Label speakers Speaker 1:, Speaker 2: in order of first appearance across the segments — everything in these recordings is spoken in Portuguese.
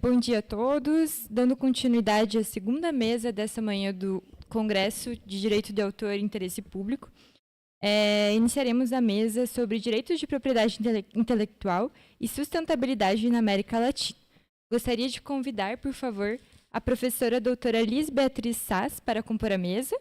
Speaker 1: Bom dia a todos. Dando continuidade à segunda mesa dessa manhã do Congresso de Direito de Autor e Interesse Público, iniciaremos a mesa sobre direitos de propriedade intelectual e sustentabilidade na América Latina. Gostaria de convidar, por favor, a professora doutora Liz Beatriz Sass para compor a mesa.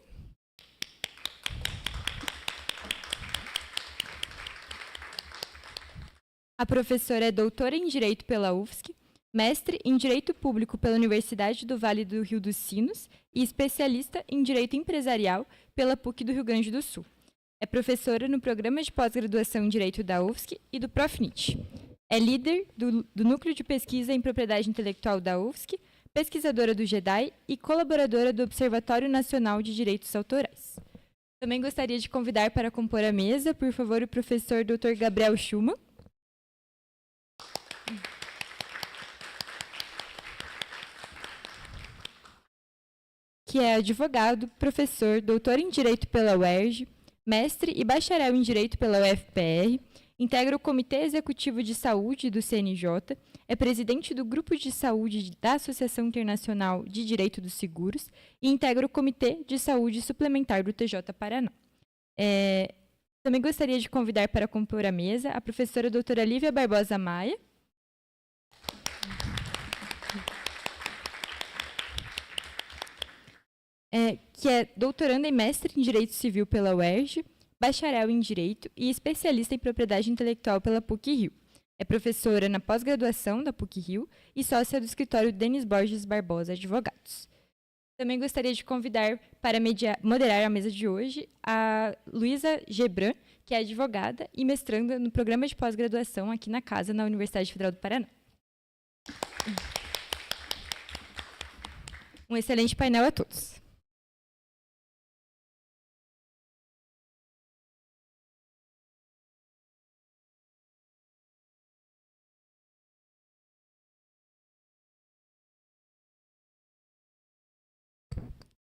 Speaker 1: A professora é doutora em Direito pela UFSC, mestre em Direito Público pela Universidade do Vale do Rio dos Sinos e especialista em Direito Empresarial pela PUC do Rio Grande do Sul. É professora no Programa de Pós-Graduação em Direito da UFSC e do Profnit. É líder do Núcleo de Pesquisa em Propriedade Intelectual da UFSC, pesquisadora do GEDAI e colaboradora do Observatório Nacional de Direitos Autorais. Também gostaria de convidar para compor a mesa, por favor, o professor Dr. Gabriel Schumann, que é advogado, professor, doutor em Direito pela UERJ, mestre e bacharel em Direito pela UFPR, integra o Comitê Executivo de Saúde do CNJ, é presidente do Grupo de Saúde da Associação Internacional de Direito dos Seguros e integra o Comitê de Saúde Suplementar do TJ Paraná. Também gostaria de convidar para compor a mesa a professora doutora Lívia Barbosa Maia, que é doutoranda e mestre em Direito Civil pela UERJ, bacharel em Direito e especialista em Propriedade Intelectual pela PUC-Rio. É professora na pós-graduação da PUC-Rio e sócia do escritório Denis Borges Barbosa Advogados. Também gostaria de convidar para moderar a mesa de hoje a Luísa Gebran, que é advogada e mestranda no programa de pós-graduação aqui na casa, na Universidade Federal do Paraná. Um excelente painel a todos.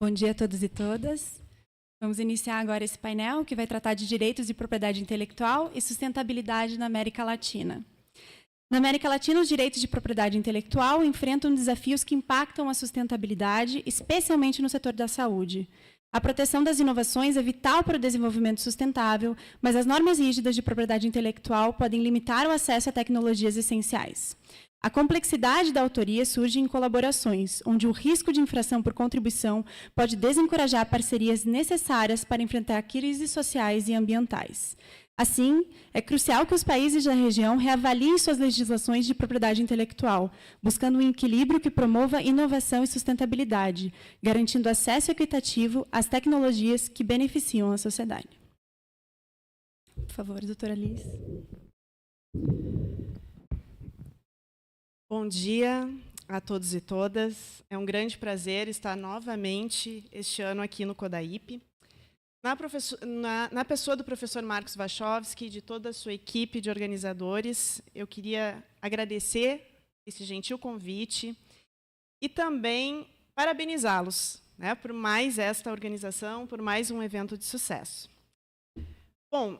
Speaker 2: Bom dia a todos e todas. Vamos iniciar agora esse painel que vai tratar de direitos de propriedade intelectual e sustentabilidade na América Latina. Na América Latina, os direitos de propriedade intelectual enfrentam desafios que impactam a sustentabilidade, especialmente no setor da saúde. A proteção das inovações é vital para o desenvolvimento sustentável, mas as normas rígidas de propriedade intelectual podem limitar o acesso a tecnologias essenciais. A complexidade da autoria surge em colaborações, onde o risco de infração por contribuição pode desencorajar parcerias necessárias para enfrentar crises sociais e ambientais. Assim, é crucial que os países da região reavaliem suas legislações de propriedade intelectual, buscando um equilíbrio que promova inovação e sustentabilidade, garantindo acesso equitativo às tecnologias que beneficiam a sociedade. Por favor, doutora Liz.
Speaker 3: Bom dia a todos e todas. É um grande prazer estar novamente este ano aqui no CODAIP. Na pessoa do professor Marcos Wachowski e de toda a sua equipe de organizadores, eu queria agradecer esse gentil convite e também parabenizá-los, né, por mais esta organização, por mais um evento de sucesso. Bom,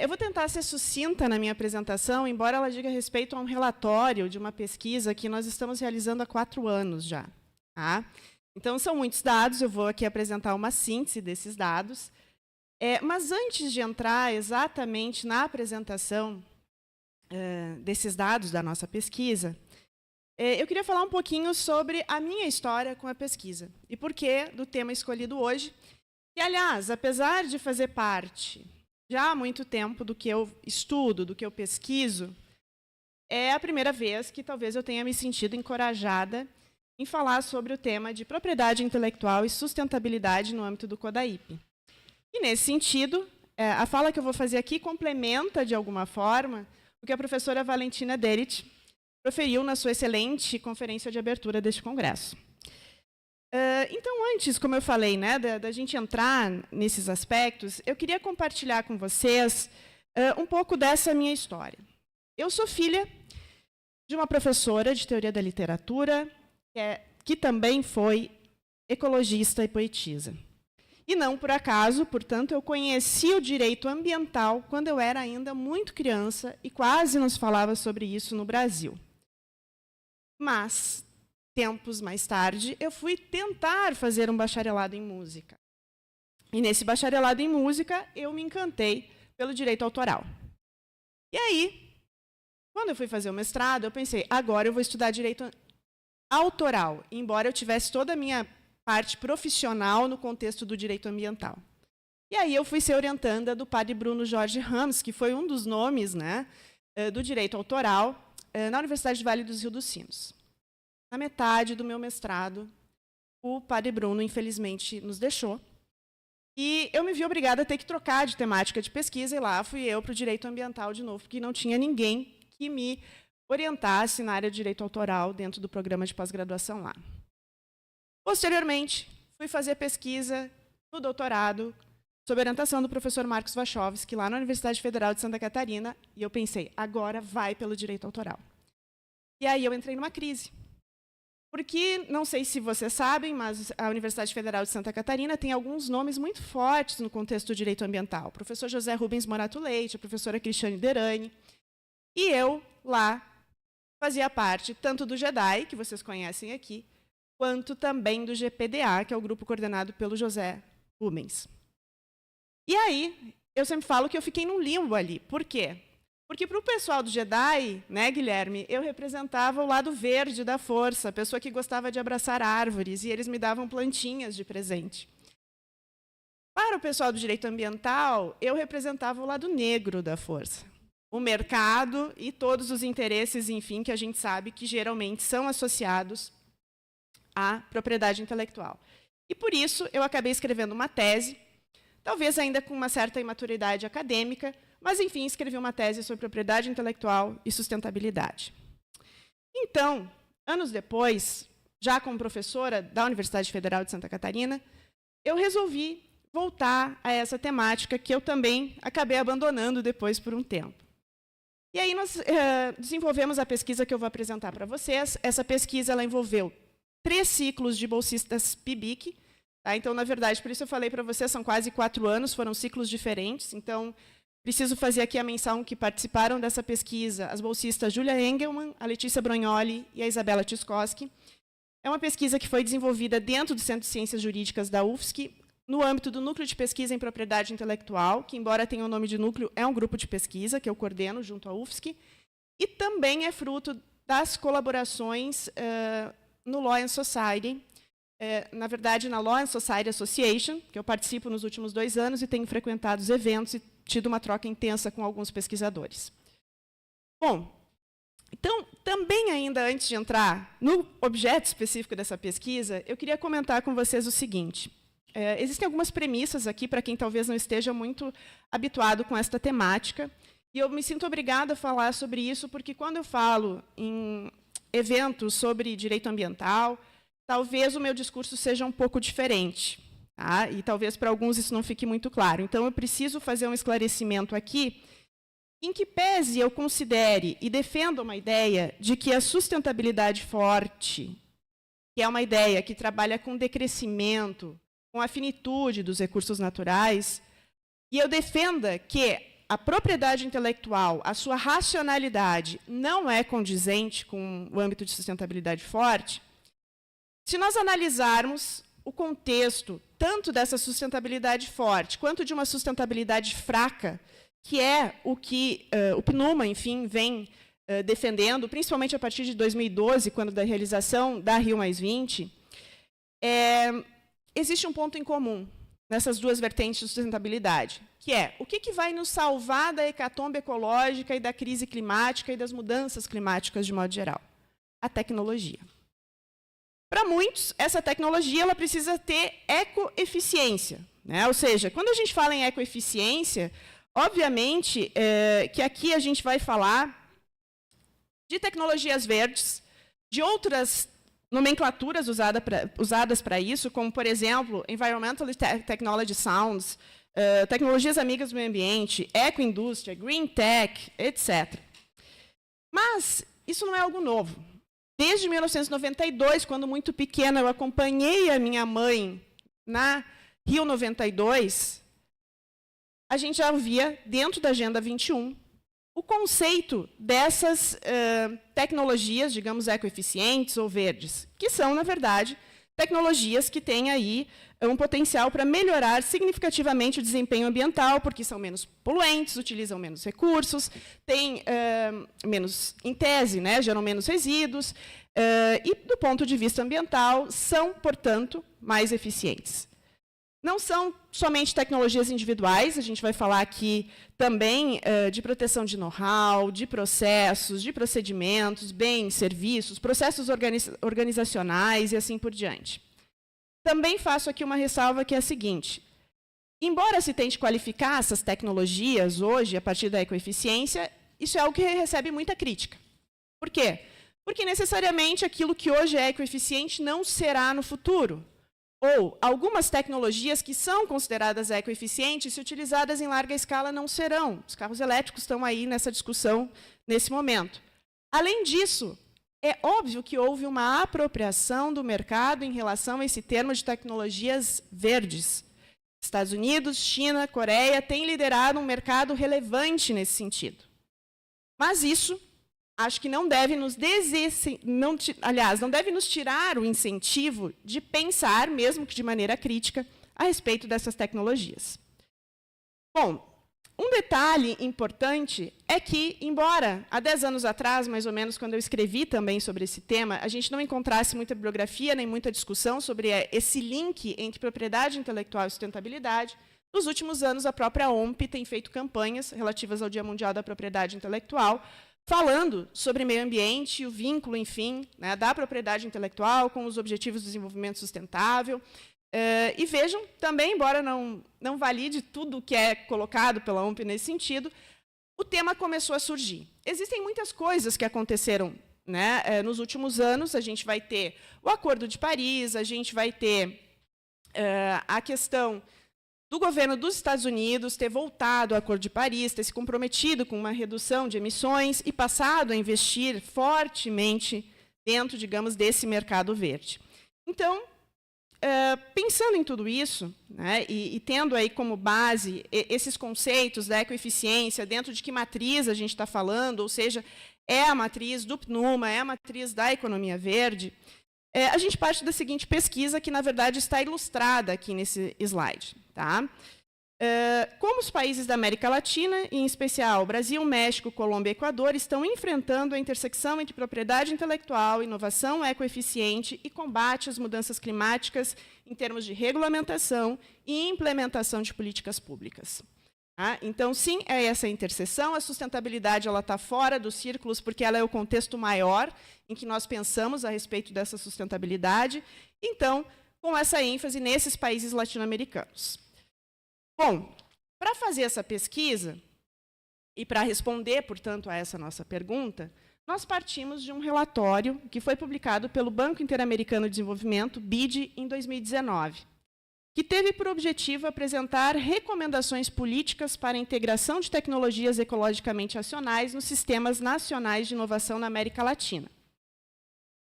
Speaker 3: eu vou tentar ser sucinta na minha apresentação, embora ela diga respeito a um relatório de uma pesquisa que nós estamos realizando há 4 anos já. Tá? Então, são muitos dados, eu vou aqui apresentar uma síntese desses dados. Mas, antes de entrar exatamente na apresentação desses dados da nossa pesquisa, eu queria falar um pouquinho sobre a minha história com a pesquisa e por que do tema escolhido hoje, que, aliás, apesar de fazer parte já há muito tempo do que eu estudo, do que eu pesquiso, é a primeira vez que talvez eu tenha me sentido encorajada em falar sobre o tema de propriedade intelectual e sustentabilidade no âmbito do CODAIP. E, nesse sentido, a fala que eu vou fazer aqui complementa, de alguma forma, o que a professora Valentina Derit proferiu na sua excelente conferência de abertura deste congresso. Então, antes, como eu falei, né, da gente entrar nesses aspectos, eu queria compartilhar com vocês um pouco dessa minha história. Eu sou filha de uma professora de teoria da literatura, que também foi ecologista e poetisa. E não por acaso, portanto, eu conheci o direito ambiental quando eu era ainda muito criança e quase não se falava sobre isso no Brasil. Mas, tempos mais tarde, eu fui tentar fazer um bacharelado em música. E nesse bacharelado em música, eu me encantei pelo direito autoral. E aí, quando eu fui fazer o mestrado, eu pensei, agora eu vou estudar direito autoral, embora eu tivesse toda a minha parte profissional no contexto do direito ambiental. E aí eu fui ser orientanda do padre Bruno Jorge Ramos, que foi um dos nomes, né, do direito autoral na Universidade do Vale do Rio dos Sinos. Na metade do meu mestrado, o padre Bruno, infelizmente, nos deixou. E eu me vi obrigada a ter que trocar de temática de pesquisa, e lá fui eu para o direito ambiental de novo, porque não tinha ninguém que me orientasse na área de direito autoral dentro do programa de pós-graduação lá. Posteriormente, fui fazer pesquisa no doutorado, sob orientação do professor Marcos Wachowski, lá na Universidade Federal de Santa Catarina, e eu pensei, agora vai pelo direito autoral. E aí eu entrei numa crise. Porque, não sei se vocês sabem, mas a Universidade Federal de Santa Catarina tem alguns nomes muito fortes no contexto do direito ambiental. O professor José Rubens Morato Leite, a professora Cristiane Derani. E eu, lá, fazia parte tanto do GEDAI, que vocês conhecem aqui, quanto também do GPDA, que é o grupo coordenado pelo José Rubens. E aí, eu sempre falo que eu fiquei num limbo ali. Por quê? Porque para o pessoal do GEDAI, né, Guilherme, eu representava o lado verde da força, a pessoa que gostava de abraçar árvores, e eles me davam plantinhas de presente. Para o pessoal do direito ambiental, eu representava o lado negro da força. O mercado e todos os interesses, enfim, que a gente sabe que geralmente são associados à propriedade intelectual. E, por isso, eu acabei escrevendo uma tese, talvez ainda com uma certa imaturidade acadêmica, mas, enfim, escrevi uma tese sobre propriedade intelectual e sustentabilidade. Então, anos depois, já como professora da Universidade Federal de Santa Catarina, eu resolvi voltar a essa temática que eu também acabei abandonando depois por um tempo. E aí nós desenvolvemos a pesquisa que eu vou apresentar para vocês. Essa pesquisa ela envolveu 3 ciclos de bolsistas PIBIC. Tá? Então, na verdade, por isso eu falei para vocês, são quase 4 anos, foram ciclos diferentes. Então, preciso fazer aqui a menção que participaram dessa pesquisa as bolsistas Júlia Engelmann, a Letícia Brognoli e a Isabela Tchaikovsky. É uma pesquisa que foi desenvolvida dentro do Centro de Ciências Jurídicas da UFSC, no âmbito do Núcleo de Pesquisa em Propriedade Intelectual, que, embora tenha o nome de núcleo, é um grupo de pesquisa que eu coordeno junto à UFSC, e também é fruto das colaborações no Law and Society, na verdade, na Law and Society Association, que eu participo nos últimos 2 anos e tenho frequentado os eventos e tido uma troca intensa com alguns pesquisadores. Bom, então, também ainda antes de entrar no objeto específico dessa pesquisa, eu queria comentar com vocês o seguinte. Existem algumas premissas aqui para quem talvez não esteja muito habituado com esta temática, e eu me sinto obrigada a falar sobre isso, porque quando eu falo em eventos sobre direito ambiental, talvez o meu discurso seja um pouco diferente. Tá? E talvez para alguns isso não fique muito claro. Então, eu preciso fazer um esclarecimento aqui, em que pese eu considere e defenda uma ideia de que a sustentabilidade forte, que é uma ideia que trabalha com decrescimento, com a finitude dos recursos naturais, e eu defenda que a propriedade intelectual, a sua racionalidade, não é condizente com o âmbito de sustentabilidade forte, se nós analisarmos o contexto tanto dessa sustentabilidade forte quanto de uma sustentabilidade fraca, que é o que o PNUMA, enfim, vem defendendo, principalmente a partir de 2012, quando da realização da Rio+20, existe um ponto em comum nessas duas vertentes de sustentabilidade, que é o que vai nos salvar da hecatombe ecológica e da crise climática e das mudanças climáticas de modo geral? A tecnologia. Para muitos, essa tecnologia ela precisa ter ecoeficiência, né? Ou seja, quando a gente fala em ecoeficiência, obviamente que aqui a gente vai falar de tecnologias verdes, de outras nomenclaturas usadas para isso, como, por exemplo, Environmental Technology Sounds, tecnologias amigas do meio ambiente, ecoindústria, green tech, etc. Mas isso não é algo novo. Desde 1992, quando muito pequena, eu acompanhei a minha mãe na Rio 92, a gente já via, dentro da Agenda 21, o conceito dessas tecnologias, digamos, ecoeficientes ou verdes, que são, na verdade, tecnologias que têm aí um potencial para melhorar significativamente o desempenho ambiental, porque são menos poluentes, utilizam menos recursos, têm menos, em tese, né, geram menos resíduos, e, do ponto de vista ambiental, são, portanto, mais eficientes. Não são somente tecnologias individuais, a gente vai falar aqui também de proteção de know-how, de processos, de procedimentos, bens, serviços, processos organizacionais e assim por diante. Também faço aqui uma ressalva que é a seguinte: embora se tente qualificar essas tecnologias hoje, a partir da ecoeficiência, isso é algo que recebe muita crítica. Por quê? Porque necessariamente aquilo que hoje é ecoeficiente não será no futuro. Ou algumas tecnologias que são consideradas ecoeficientes, se utilizadas em larga escala, não serão. Os carros elétricos estão aí nessa discussão nesse momento. Além disso, é óbvio que houve uma apropriação do mercado em relação a esse termo de tecnologias verdes. Estados Unidos, China, Coreia têm liderado um mercado relevante nesse sentido. Mas isso, acho que não deve nos não deve nos tirar o incentivo de pensar, mesmo que de maneira crítica, a respeito dessas tecnologias. Bom, um detalhe importante é que, embora há 10 anos atrás, mais ou menos, quando eu escrevi também sobre esse tema, a gente não encontrasse muita bibliografia nem muita discussão sobre esse link entre propriedade intelectual e sustentabilidade, nos últimos anos a própria OMP tem feito campanhas relativas ao Dia Mundial da Propriedade Intelectual, falando sobre meio ambiente e o vínculo, enfim, né, da propriedade intelectual com os Objetivos de Desenvolvimento Sustentável. E vejam, também, embora não valide tudo que é colocado pela OMP nesse sentido, o tema começou a surgir. Existem muitas coisas que aconteceram, né, nos últimos anos. A gente vai ter o Acordo de Paris, a gente vai ter a questão do governo dos Estados Unidos ter voltado ao Acordo de Paris, ter se comprometido com uma redução de emissões e passado a investir fortemente dentro, digamos, desse mercado verde. Então, pensando em tudo isso, né, e tendo aí como base esses conceitos da ecoeficiência, dentro de que matriz a gente está falando, ou seja, é a matriz do PNUMA, é a matriz da economia verde, a gente parte da seguinte pesquisa, que, na verdade, está ilustrada aqui nesse slide. Tá? Como os países da América Latina, em especial Brasil, México, Colômbia e Equador, estão enfrentando a intersecção entre propriedade intelectual, inovação ecoeficiente e combate às mudanças climáticas em termos de regulamentação e implementação de políticas públicas. Tá? Então, sim, é essa interseção. A sustentabilidade está fora dos círculos, porque ela é o contexto maior em que nós pensamos a respeito dessa sustentabilidade. Então, com essa ênfase nesses países latino-americanos. Bom, para fazer essa pesquisa e para responder, portanto, a essa nossa pergunta, nós partimos de um relatório que foi publicado pelo Banco Interamericano de Desenvolvimento, BID, em 2019, que teve por objetivo apresentar recomendações políticas para a integração de tecnologias ecologicamente racionais nos sistemas nacionais de inovação na América Latina.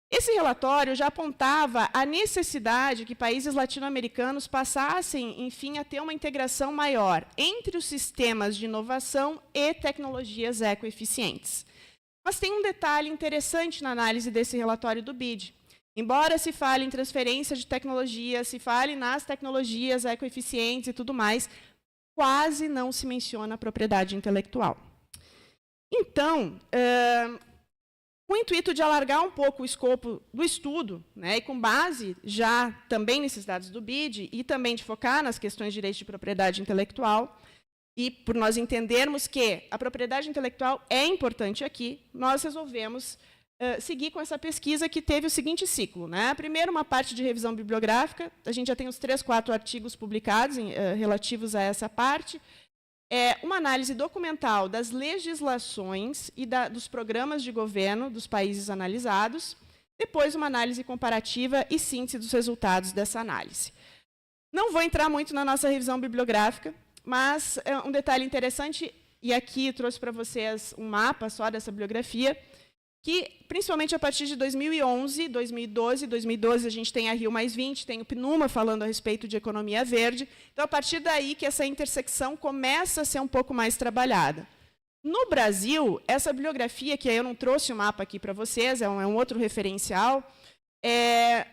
Speaker 3: Esse relatório já apontava a necessidade que países latino-americanos passassem, enfim, a ter uma integração maior entre os sistemas de inovação e tecnologias ecoeficientes. Mas tem um detalhe interessante na análise desse relatório do BID. Embora se fale em transferência de tecnologia, se fale nas tecnologias ecoeficientes e tudo mais, quase não se menciona a propriedade intelectual. Então, com o intuito de alargar um pouco o escopo do estudo, né, e com base já também nesses dados do BID, e também de focar nas questões de direitos de propriedade intelectual, e por nós entendermos que a propriedade intelectual é importante aqui, nós resolvemos seguir com essa pesquisa que teve o seguinte ciclo. Né? Primeiro, uma parte de revisão bibliográfica, a gente já tem uns 3, 4 artigos publicados relativos a essa parte, uma análise documental das legislações e dos programas de governo dos países analisados, depois uma análise comparativa e síntese dos resultados dessa análise. Não vou entrar muito na nossa revisão bibliográfica, mas um detalhe interessante, e aqui trouxe para vocês um mapa só dessa bibliografia, que, principalmente a partir de 2011, 2012 a gente tem a Rio+20, tem o PNUMA falando a respeito de economia verde. Então, a partir daí que essa intersecção começa a ser um pouco mais trabalhada. No Brasil, essa bibliografia, que eu não trouxe o mapa aqui para vocês, é um outro referencial,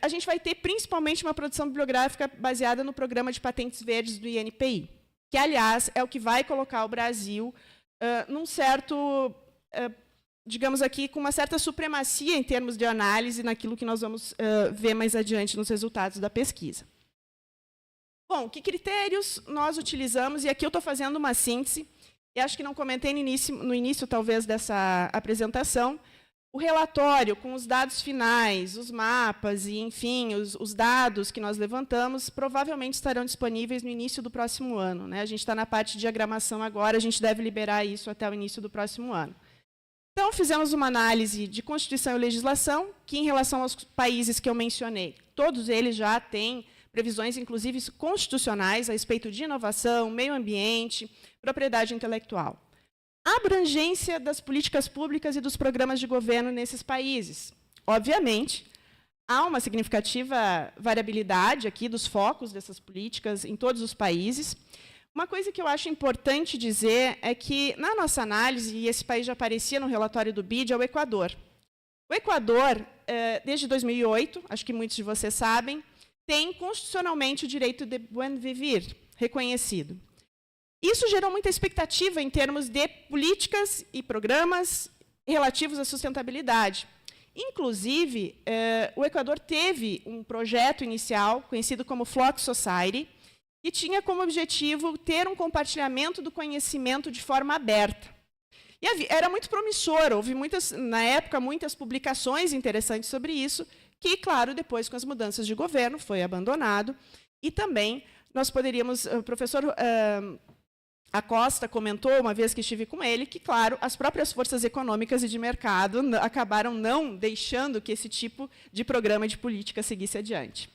Speaker 3: a gente vai ter principalmente uma produção bibliográfica baseada no Programa de Patentes Verdes do INPI, que, aliás, é o que vai colocar o Brasil num certo, digamos aqui, com uma certa supremacia em termos de análise naquilo que nós vamos ver mais adiante nos resultados da pesquisa. Bom, que critérios nós utilizamos? E aqui eu estou fazendo uma síntese, e acho que não comentei no início, talvez, dessa apresentação. O relatório, com os dados finais, os mapas e, enfim, os dados que nós levantamos, provavelmente estarão disponíveis no início do próximo ano, né? A gente está na parte de diagramação agora, a gente deve liberar isso até o início do próximo ano. Então, fizemos uma análise de Constituição e legislação, que, em relação aos países que eu mencionei, todos eles já têm previsões, inclusive, constitucionais a respeito de inovação, meio ambiente, propriedade intelectual. A abrangência das políticas públicas e dos programas de governo nesses países. Obviamente, há uma significativa variabilidade aqui dos focos dessas políticas em todos os países. Uma coisa que eu acho importante dizer é que, na nossa análise, e esse país já aparecia no relatório do BID, é o Equador. O Equador, desde 2008, acho que muitos de vocês sabem, tem constitucionalmente o direito de buen vivir reconhecido. Isso gerou muita expectativa em termos de políticas e programas relativos à sustentabilidade. Inclusive, o Equador teve um projeto inicial, conhecido como Flock Society, que tinha como objetivo ter um compartilhamento do conhecimento de forma aberta. E era muito promissor, houve, na época, muitas publicações interessantes sobre isso, que, claro, depois, com as mudanças de governo, foi abandonado. E também, nós poderíamos... O professor Acosta comentou, uma vez que estive com ele, que, claro, as próprias forças econômicas e de mercado acabaram não deixando que esse tipo de programa de política seguisse adiante.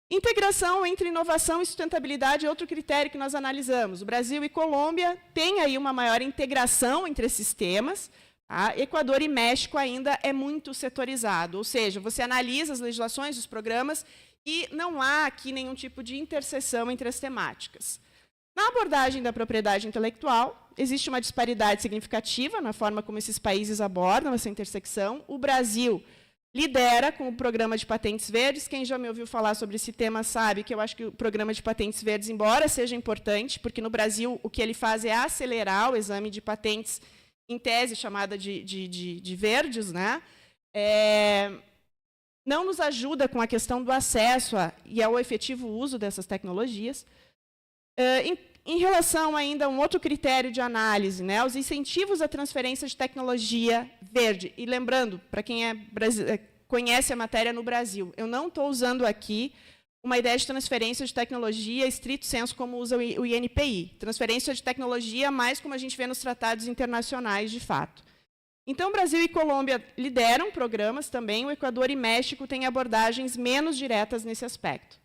Speaker 3: Integração entre inovação e sustentabilidade é outro critério que nós analisamos. O Brasil e Colômbia têm aí uma maior integração entre esses temas. Tá? Equador e México ainda é muito setorizado, ou seja, você analisa as legislações, os programas, e não há aqui nenhum tipo de interseção entre as temáticas. Na abordagem da propriedade intelectual, existe uma disparidade significativa na forma como esses países abordam essa intersecção. O Brasil lidera com o Programa de Patentes Verdes. Quem já me ouviu falar sobre esse tema sabe que eu acho que o Programa de Patentes Verdes, embora seja importante, porque no Brasil o que ele faz é acelerar o exame de patentes em tese chamada de verdes, né? Não nos ajuda com a questão do acesso e ao efetivo uso dessas tecnologias. Em relação ainda a um outro critério de análise, né, os incentivos à transferência de tecnologia verde. E lembrando, para quem conhece a matéria no Brasil, eu não estou usando aqui uma ideia de transferência de tecnologia estrito sensu como usa o INPI. Transferência de tecnologia mais como a gente vê nos tratados internacionais, de fato. Então, Brasil e Colômbia lideram programas também, o Equador e México têm abordagens menos diretas nesse aspecto.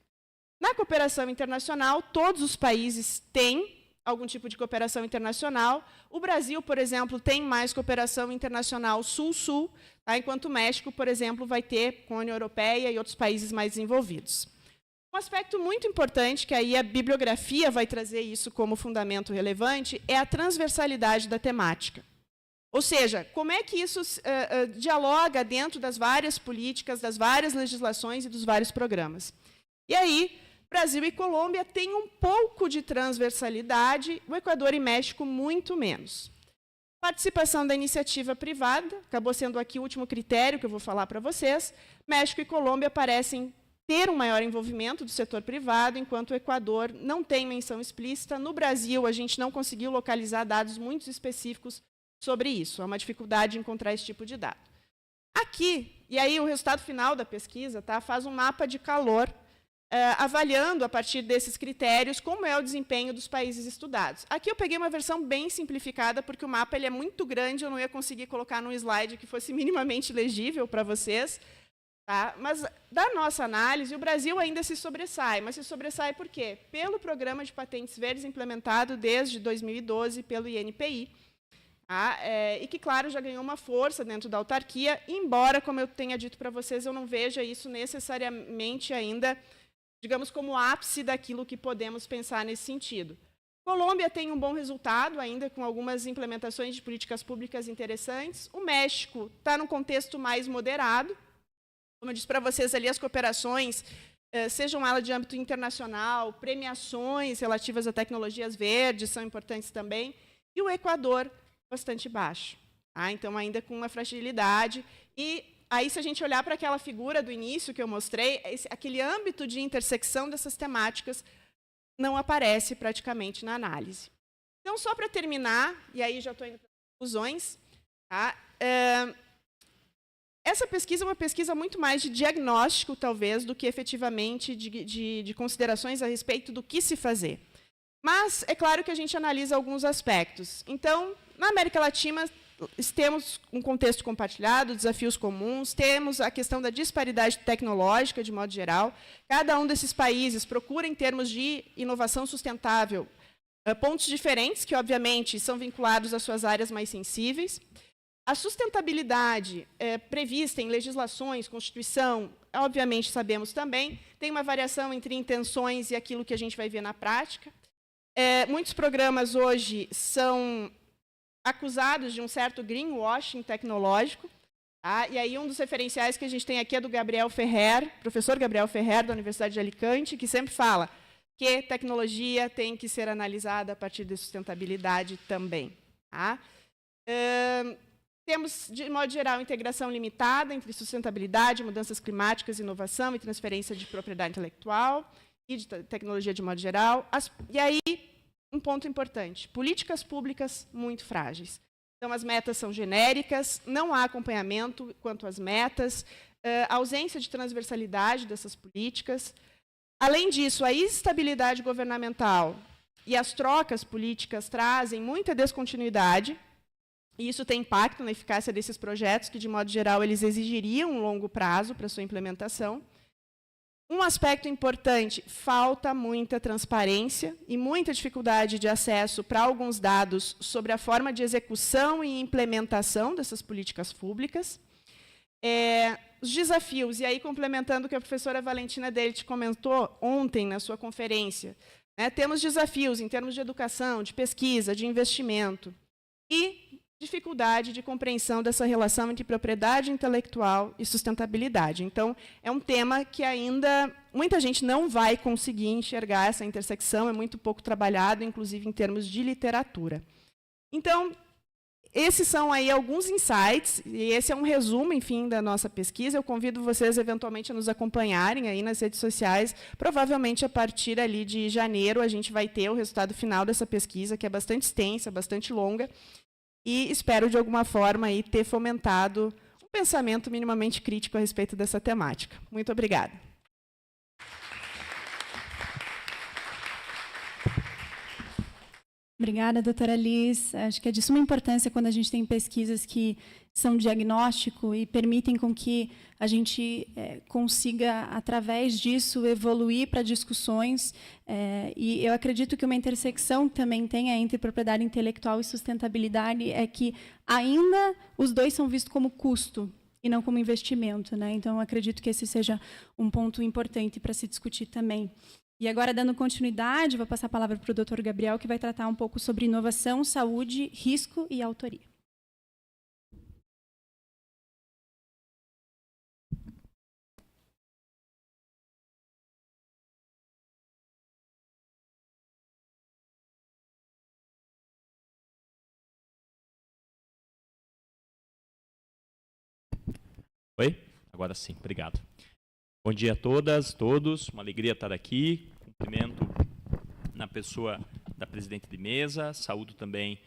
Speaker 3: Na cooperação internacional, todos os países têm algum tipo de cooperação internacional. O Brasil, por exemplo, tem mais cooperação internacional sul-sul, tá? Enquanto o México, por exemplo, vai ter com a União Europeia e outros países mais desenvolvidos. Um aspecto muito importante, que aí a bibliografia vai trazer isso como fundamento relevante, é a transversalidade da temática. Ou seja, como é que isso dialoga dentro das várias políticas, das várias legislações e dos vários programas. E aí, Brasil e Colômbia têm um pouco de transversalidade, o Equador e México muito menos. Participação da iniciativa privada, acabou sendo aqui o último critério que eu vou falar para vocês. México e Colômbia parecem ter um maior envolvimento do setor privado, enquanto o Equador não tem menção explícita. No Brasil, a gente não conseguiu localizar dados muito específicos sobre isso. Há uma dificuldade em encontrar esse tipo de dado. Aqui, e aí o resultado final da pesquisa, tá, faz um mapa de calor, avaliando, a partir desses critérios, como é o desempenho dos países estudados. Aqui eu peguei uma versão bem simplificada, porque o mapa ele é muito grande, eu não ia conseguir colocar num slide que fosse minimamente legível para vocês. Tá? Mas, da nossa análise, o Brasil ainda se sobressai. Mas se sobressai por quê? Pelo Programa de Patentes Verdes, implementado desde 2012 pelo INPI, tá? E que, claro, já ganhou uma força dentro da autarquia, embora, como eu tenha dito para vocês, eu não veja isso necessariamente ainda, digamos, como ápice daquilo que podemos pensar nesse sentido. Colômbia tem um bom resultado ainda, com algumas implementações de políticas públicas interessantes. O México está num contexto mais moderado. Como eu disse para vocês ali, as cooperações, sejam elas de âmbito internacional, premiações relativas a tecnologias verdes são importantes também. E o Equador, bastante baixo. Então, ainda com uma fragilidade. E aí, se a gente olhar para aquela figura do início que eu mostrei, aquele âmbito de intersecção dessas temáticas não aparece praticamente na análise. Então, só para terminar, e aí já estou indo para as conclusões, tá? Essa pesquisa é uma pesquisa muito mais de diagnóstico, talvez, do que efetivamente de considerações a respeito do que se fazer. Mas é claro que a gente analisa alguns aspectos. Então, na América Latina, temos um contexto compartilhado, desafios comuns, temos a questão da disparidade tecnológica, de modo geral. Cada um desses países procura, em termos de inovação sustentável, pontos diferentes, que, obviamente, são vinculados às suas áreas mais sensíveis. A sustentabilidade prevista em legislações, Constituição, obviamente, sabemos também, tem uma variação entre intenções e aquilo que a gente vai ver na prática. Muitos programas hoje são acusados de um certo greenwashing tecnológico. Tá? E aí um dos referenciais que a gente tem aqui é do Gabriel Ferrer, professor Gabriel Ferrer, da Universidade de Alicante, que sempre fala que tecnologia tem que ser analisada a partir de sustentabilidade também. Tá? Temos, de modo geral, integração limitada entre sustentabilidade, mudanças climáticas, inovação e transferência de propriedade intelectual e de tecnologia de modo geral. E aí, um ponto importante, políticas públicas muito frágeis. Então, as metas são genéricas, não há acompanhamento quanto às metas, ausência de transversalidade dessas políticas. Além disso, a instabilidade governamental e as trocas políticas trazem muita descontinuidade, e isso tem impacto na eficácia desses projetos, que, de modo geral, eles exigiriam um longo prazo para sua implementação. Um aspecto importante, falta muita transparência e muita dificuldade de acesso para alguns dados sobre a forma de execução e implementação dessas políticas públicas. Os desafios, e aí complementando o que a professora Valentina Delt comentou ontem na sua conferência, temos desafios em termos de educação, de pesquisa, de investimento e dificuldade de compreensão dessa relação entre propriedade intelectual e sustentabilidade. Então, é um tema que ainda muita gente não vai conseguir enxergar essa intersecção, é muito pouco trabalhado, inclusive em termos de literatura. Então, esses são aí alguns insights, e esse é um resumo, enfim, da nossa pesquisa. Eu convido vocês, eventualmente, a nos acompanharem aí nas redes sociais. Provavelmente, a partir ali de janeiro, a gente vai ter o resultado final dessa pesquisa, que é bastante extensa, bastante longa, e espero, de alguma forma, aí, ter fomentado um pensamento minimamente crítico a respeito dessa temática. Muito obrigada.
Speaker 2: Obrigada, doutora Liz. Acho que é de suma importância quando a gente tem pesquisas que são diagnóstico e permitem com que a gente consiga, através disso, evoluir para discussões. E eu acredito que uma intersecção também tem entre propriedade intelectual e sustentabilidade, é que ainda os dois são vistos como custo e não como investimento, né? Então, eu acredito que esse seja um ponto importante para se discutir também. E agora, dando continuidade, vou passar a palavra para o Dr. Gabriel, que vai tratar um pouco sobre inovação, saúde, risco e autoria.
Speaker 4: Oi? Agora sim, obrigado. Bom dia a todas, todos. Uma alegria estar aqui. Cumprimento na pessoa da presidente de mesa. Saúdo também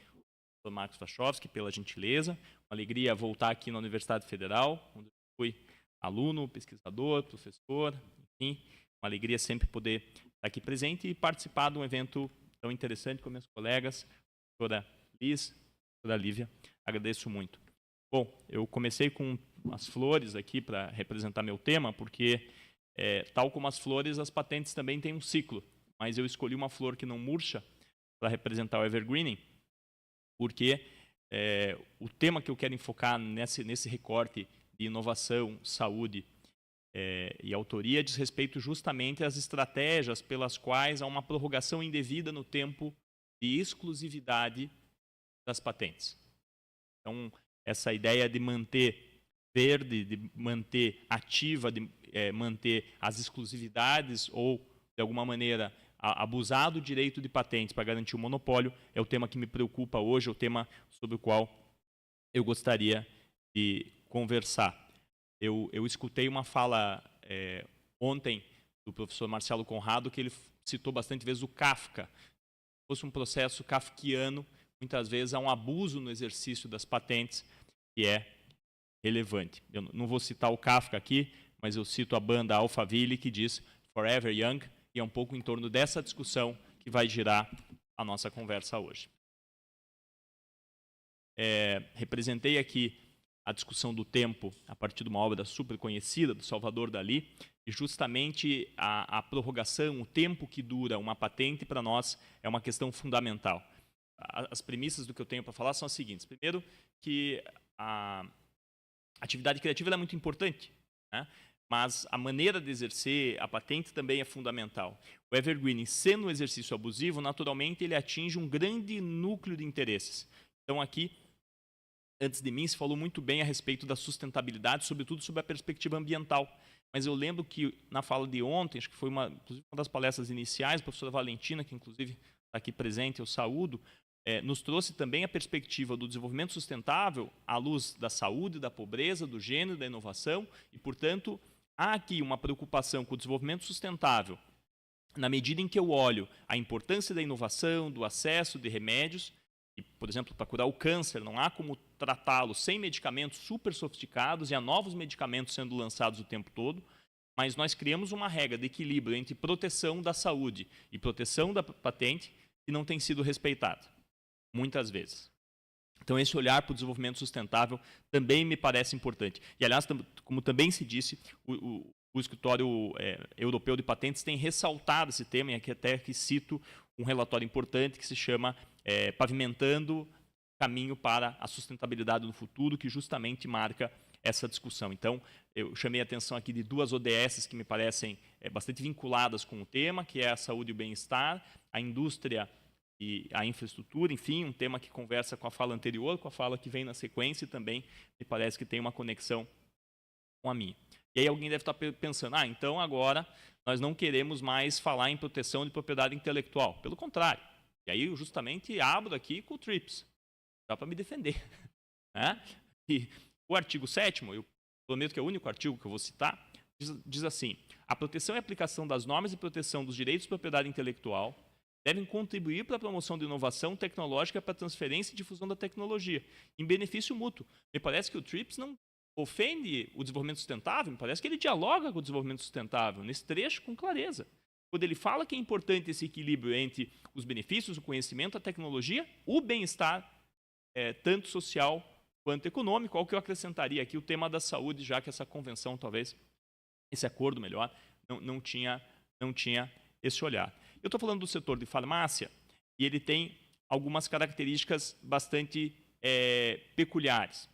Speaker 4: o Marcos Wachowski pela gentileza. Uma alegria voltar aqui na Universidade Federal, onde eu fui aluno, pesquisador, professor, enfim. Uma alegria sempre poder estar aqui presente e participar de um evento tão interessante com meus colegas, professora Liz, professora Lívia. Agradeço muito. Bom, eu comecei com as flores aqui para representar meu tema, porque, tal como as flores, as patentes também têm um ciclo. Mas eu escolhi uma flor que não murcha para representar o evergreening, porque o tema que eu quero enfocar nesse recorte de inovação, saúde e autoria diz respeito justamente às estratégias pelas quais há uma prorrogação indevida no tempo de exclusividade das patentes. Então, essa ideia de manter verde, de manter ativa, de manter as exclusividades ou, de alguma maneira, abusar do direito de patentes para garantir o monopólio é o tema que me preocupa hoje, é o tema sobre o qual eu gostaria de conversar. Eu escutei uma fala ontem do professor Marcelo Conrado, que ele citou bastante vezes o Kafka. Se fosse um processo kafkiano, muitas vezes há um abuso no exercício das patentes que é relevante. Eu não vou citar o Kafka aqui, mas eu cito a banda Alphaville, que diz Forever Young, e é um pouco em torno dessa discussão que vai girar a nossa conversa hoje. Representei aqui a discussão do tempo a partir de uma obra super conhecida, do Salvador Dalí, e justamente a prorrogação, o tempo que dura uma patente, para nós, é uma questão fundamental. As premissas do que eu tenho para falar são as seguintes. Primeiro, que a atividade criativa é muito importante, né? Mas a maneira de exercer a patente também é fundamental. O evergreening, sendo um exercício abusivo, naturalmente ele atinge um grande núcleo de interesses. Então aqui, antes de mim, se falou muito bem a respeito da sustentabilidade, sobretudo sobre a perspectiva ambiental. Mas eu lembro que na fala de ontem, acho que foi inclusive uma das palestras iniciais, a professora Valentina, que inclusive está aqui presente, eu saúdo, nos trouxe também a perspectiva do desenvolvimento sustentável à luz da saúde, da pobreza, do gênero, da inovação, e, portanto, há aqui uma preocupação com o desenvolvimento sustentável, na medida em que eu olho a importância da inovação, do acesso de remédios, e, por exemplo, para curar o câncer, não há como tratá-lo sem medicamentos super sofisticados, e há novos medicamentos sendo lançados o tempo todo, mas nós criamos uma regra de equilíbrio entre proteção da saúde e proteção da patente que não tem sido respeitada, muitas vezes. Então, esse olhar para o desenvolvimento sustentável também me parece importante. E, aliás, como também se disse, o Escritório Europeu de Patentes tem ressaltado esse tema, e aqui até que cito um relatório importante que se chama Pavimentando Caminho para a Sustentabilidade no Futuro, que justamente marca essa discussão. Então, eu chamei a atenção aqui de duas ODS que me parecem bastante vinculadas com o tema, que é a saúde e o bem-estar, a indústria e a infraestrutura, enfim, um tema que conversa com a fala anterior, com a fala que vem na sequência, e também me parece que tem uma conexão com a minha. E aí alguém deve estar pensando, então agora nós não queremos mais falar em proteção de propriedade intelectual. Pelo contrário. E aí eu justamente abro aqui com o TRIPS, dá para me defender. Né? E o artigo 7º, eu prometo que é o único artigo que eu vou citar, diz assim: a proteção e aplicação das normas de proteção dos direitos de propriedade intelectual devem contribuir para a promoção de inovação tecnológica para a transferência e difusão da tecnologia, em benefício mútuo. Me parece que o TRIPS não ofende o desenvolvimento sustentável, me parece que ele dialoga com o desenvolvimento sustentável, nesse trecho com clareza. Quando ele fala que é importante esse equilíbrio entre os benefícios, o conhecimento, a tecnologia, o bem-estar, tanto social quanto econômico, ao que eu acrescentaria aqui o tema da saúde, já que essa convenção, talvez, esse acordo melhor, não tinha esse olhar. Eu estou falando do setor de farmácia e ele tem algumas características bastante peculiares.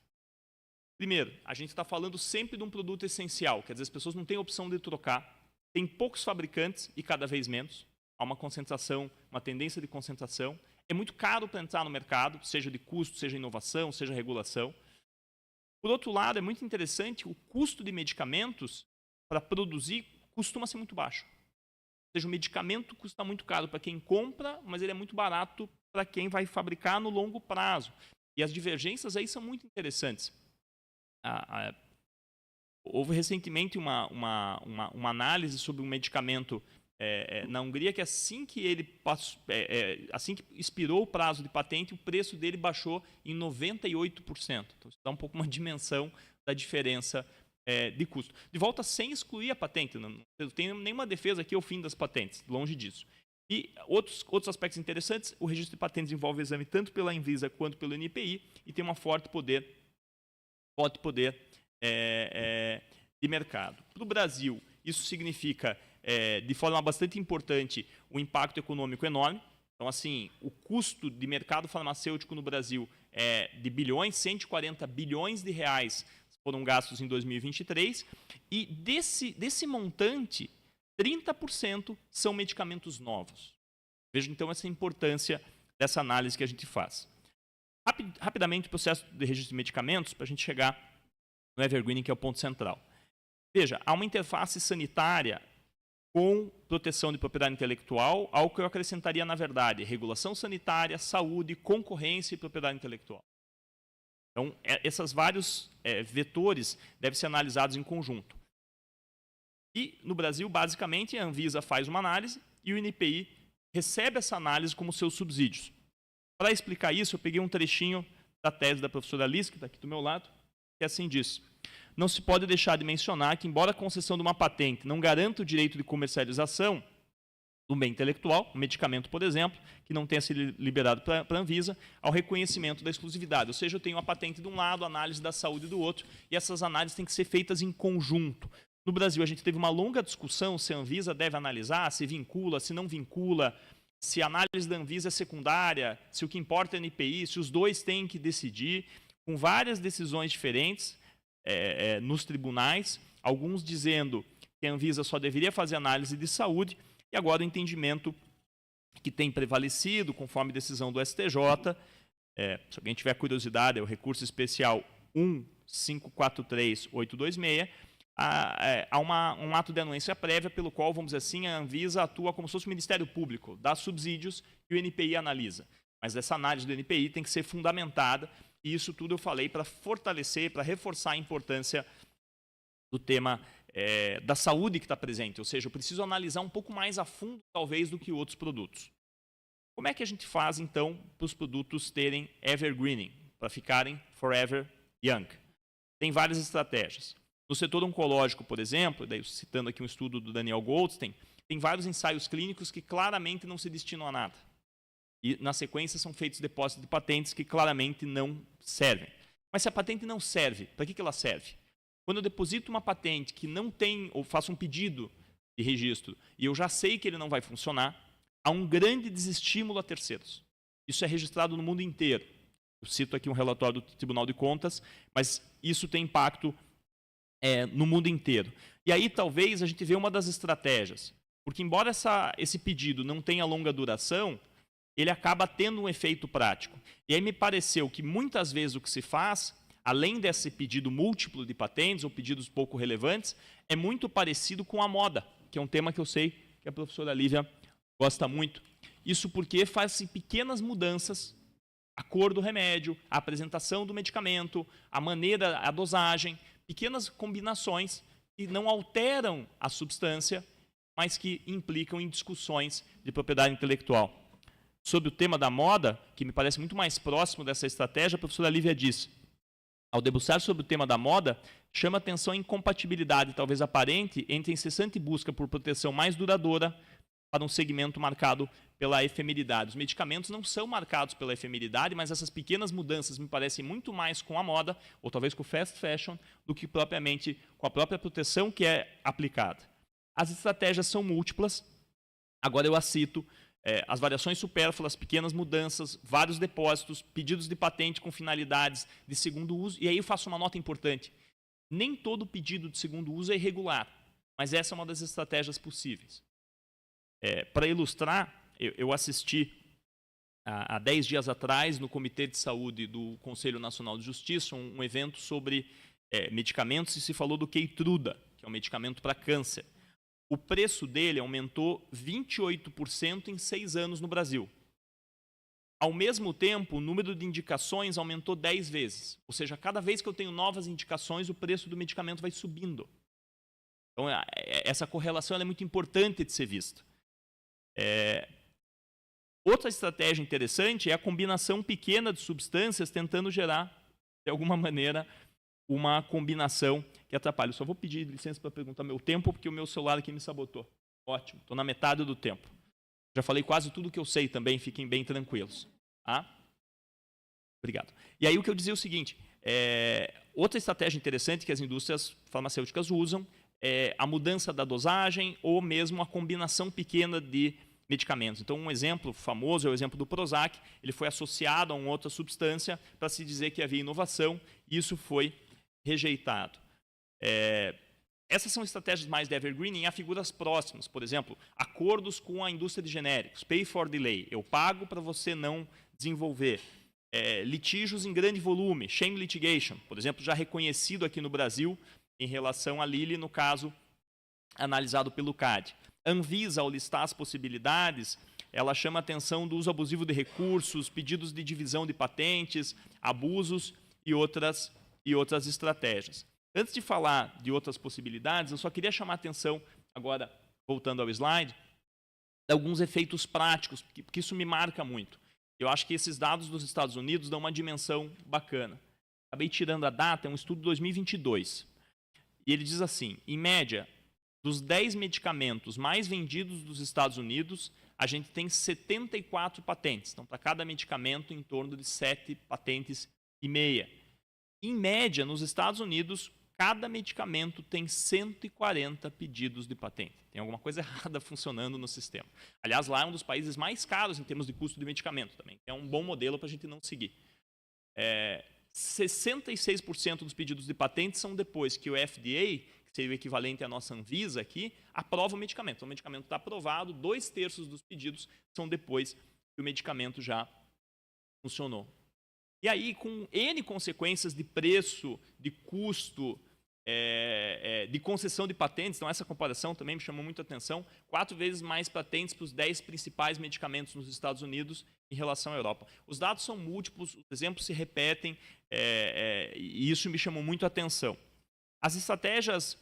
Speaker 4: Primeiro, a gente está falando sempre de um produto essencial, quer dizer, as pessoas não têm opção de trocar, tem poucos fabricantes e cada vez menos, há uma concentração, uma tendência de concentração, é muito caro para entrar no mercado, seja de custo, seja inovação, seja regulação. Por outro lado, é muito interessante, o custo de medicamentos para produzir costuma ser muito baixo. Ou seja, o medicamento custa muito caro para quem compra, mas ele é muito barato para quem vai fabricar no longo prazo. E as divergências aí são muito interessantes. Houve recentemente uma análise sobre um medicamento na Hungria que assim que expirou o prazo de patente, o preço dele baixou em 98%. Então, isso dá um pouco uma dimensão da diferença de custo. De volta, sem excluir a patente. Não tenho nenhuma defesa aqui ao fim das patentes, longe disso. E outros aspectos interessantes, o registro de patentes envolve o exame tanto pela Anvisa quanto pelo NPI e tem um forte poder de mercado. Para o Brasil, isso significa, de forma bastante importante, um impacto econômico enorme. Então, assim, o custo de mercado farmacêutico no Brasil é de bilhões, 140 bilhões de reais foram gastos em 2023, e desse montante, 30% são medicamentos novos. Veja, então, essa importância dessa análise que a gente faz. Rapidamente, o processo de registro de medicamentos, para a gente chegar no evergreening, que é o ponto central. Veja, há uma interface sanitária com proteção de propriedade intelectual, ao que eu acrescentaria, na verdade, regulação sanitária, saúde, concorrência e propriedade intelectual. Então, esses vários vetores devem ser analisados em conjunto. E, no Brasil, basicamente, a Anvisa faz uma análise e o INPI recebe essa análise como seus subsídios. Para explicar isso, eu peguei um trechinho da tese da professora Alice, que está aqui do meu lado, que assim diz: não se pode deixar de mencionar que, embora a concessão de uma patente não garanta o direito de comercialização do bem intelectual, um medicamento, por exemplo, que não tenha sido liberado para a Anvisa, ao reconhecimento da exclusividade. Ou seja, eu tenho uma patente de um lado, a análise da saúde do outro, e essas análises têm que ser feitas em conjunto. No Brasil, a gente teve uma longa discussão se a Anvisa deve analisar, se vincula, se não vincula, se a análise da Anvisa é secundária, se o que importa é a NPI, se os dois têm que decidir, com várias decisões diferentes nos tribunais, alguns dizendo que a Anvisa só deveria fazer análise de saúde, e agora o entendimento que tem prevalecido, conforme decisão do STJ, se alguém tiver curiosidade, é o recurso especial 1543826, há um ato de anuência prévia pelo qual, vamos dizer assim, a Anvisa atua como se fosse o Ministério Público, dá subsídios e o NPI analisa. Mas essa análise do NPI tem que ser fundamentada, e isso tudo eu falei para fortalecer, para reforçar a importância do tema da saúde que está presente. Ou seja, eu preciso analisar um pouco mais a fundo, talvez, do que outros produtos. Como é que a gente faz, então, para os produtos terem evergreening, para ficarem forever young? Tem várias estratégias. No setor oncológico, por exemplo, daí citando aqui um estudo do Daniel Goldstein, tem vários ensaios clínicos que claramente não se destinam a nada. E, na sequência, são feitos depósitos de patentes que claramente não servem. Mas se a patente não serve, para que ela serve? Quando eu deposito uma patente que não tem, ou faço um pedido de registro, e eu já sei que ele não vai funcionar, há um grande desestímulo a terceiros. Isso é registrado no mundo inteiro. Eu cito aqui um relatório do Tribunal de Contas, mas isso tem impacto no mundo inteiro. E aí, talvez, a gente vê uma das estratégias. Porque, embora esse pedido não tenha longa duração, ele acaba tendo um efeito prático. E aí me pareceu que, muitas vezes, o que se faz, além desse pedido múltiplo de patentes ou pedidos pouco relevantes, é muito parecido com a moda, que é um tema que eu sei que a professora Lívia gosta muito. Isso porque faz-se pequenas mudanças, a cor do remédio, a apresentação do medicamento, a maneira, a dosagem, pequenas combinações que não alteram a substância, mas que implicam em discussões de propriedade intelectual. Sobre o tema da moda, que me parece muito mais próximo dessa estratégia, a professora Lívia disse: ao debruçar sobre o tema da moda, chama atenção a incompatibilidade, talvez aparente, entre a incessante busca por proteção mais duradoura para um segmento marcado pela efemeridade. Os medicamentos não são marcados pela efemeridade, mas essas pequenas mudanças me parecem muito mais com a moda, ou talvez com o fast fashion, do que propriamente com a própria proteção que é aplicada. As estratégias são múltiplas. Agora eu as cito. As variações supérfluas, pequenas mudanças, vários depósitos, pedidos de patente com finalidades de segundo uso. E aí eu faço uma nota importante. Nem todo pedido de segundo uso é irregular, mas essa é uma das estratégias possíveis. Para ilustrar, eu assisti há 10 dias atrás, no Comitê de Saúde do Conselho Nacional de Justiça, um evento sobre medicamentos, e se falou do Keytruda, que é um medicamento para câncer. O preço dele aumentou 28% em 6 anos no Brasil. Ao mesmo tempo, o número de indicações aumentou 10 vezes. Ou seja, cada vez que eu tenho novas indicações, o preço do medicamento vai subindo. Então, essa correlação é muito importante de ser vista. Outra estratégia interessante é a combinação pequena de substâncias tentando gerar, de alguma maneira, uma combinação que atrapalha. Eu só vou pedir licença para perguntar meu tempo, porque o meu celular aqui me sabotou. Ótimo, estou na metade do tempo. Já falei quase tudo que eu sei também, fiquem bem tranquilos. Obrigado. E aí o que eu dizia é o seguinte, outra estratégia interessante que as indústrias farmacêuticas usam é a mudança da dosagem ou mesmo a combinação pequena de medicamentos. Então, um exemplo famoso é o exemplo do Prozac. Ele foi associado a uma outra substância para se dizer que havia inovação, e isso foi rejeitado. Essas são estratégias mais de evergreening. Há figuras próximas, por exemplo, acordos com a indústria de genéricos, pay for delay, eu pago para você não desenvolver. Litígios em grande volume, shame litigation, por exemplo, já reconhecido aqui no Brasil em relação à Lilly, no caso analisado pelo CAD. Anvisa, ao listar as possibilidades, ela chama a atenção do uso abusivo de recursos, pedidos de divisão de patentes, abusos e outras estratégias. Antes de falar de outras possibilidades, eu só queria chamar a atenção, agora voltando ao slide, de alguns efeitos práticos, porque isso me marca muito. Eu acho que esses dados dos Estados Unidos dão uma dimensão bacana. Acabei tirando a data, é um estudo de 2022. E ele diz assim, em média, dos 10 medicamentos mais vendidos dos Estados Unidos, a gente tem 74 patentes. Então, para cada medicamento, em torno de 7 patentes e meia. Em média, nos Estados Unidos, cada medicamento tem 140 pedidos de patente. Tem alguma coisa errada funcionando no sistema. Aliás, lá é um dos países mais caros em termos de custo de medicamento também. É um bom modelo para a gente não seguir. 66% dos pedidos de patente são depois que o FDA, que seria o equivalente à nossa Anvisa aqui, aprova o medicamento. Então, o medicamento está aprovado, 2/3 dos pedidos são depois que o medicamento já funcionou. E aí, com N consequências de preço, de custo, de concessão de patentes, então essa comparação também me chamou muito a atenção, 4 vezes mais patentes para os 10 principais medicamentos nos Estados Unidos em relação à Europa. Os dados são múltiplos, os exemplos se repetem, e isso me chamou muito a atenção. As estratégias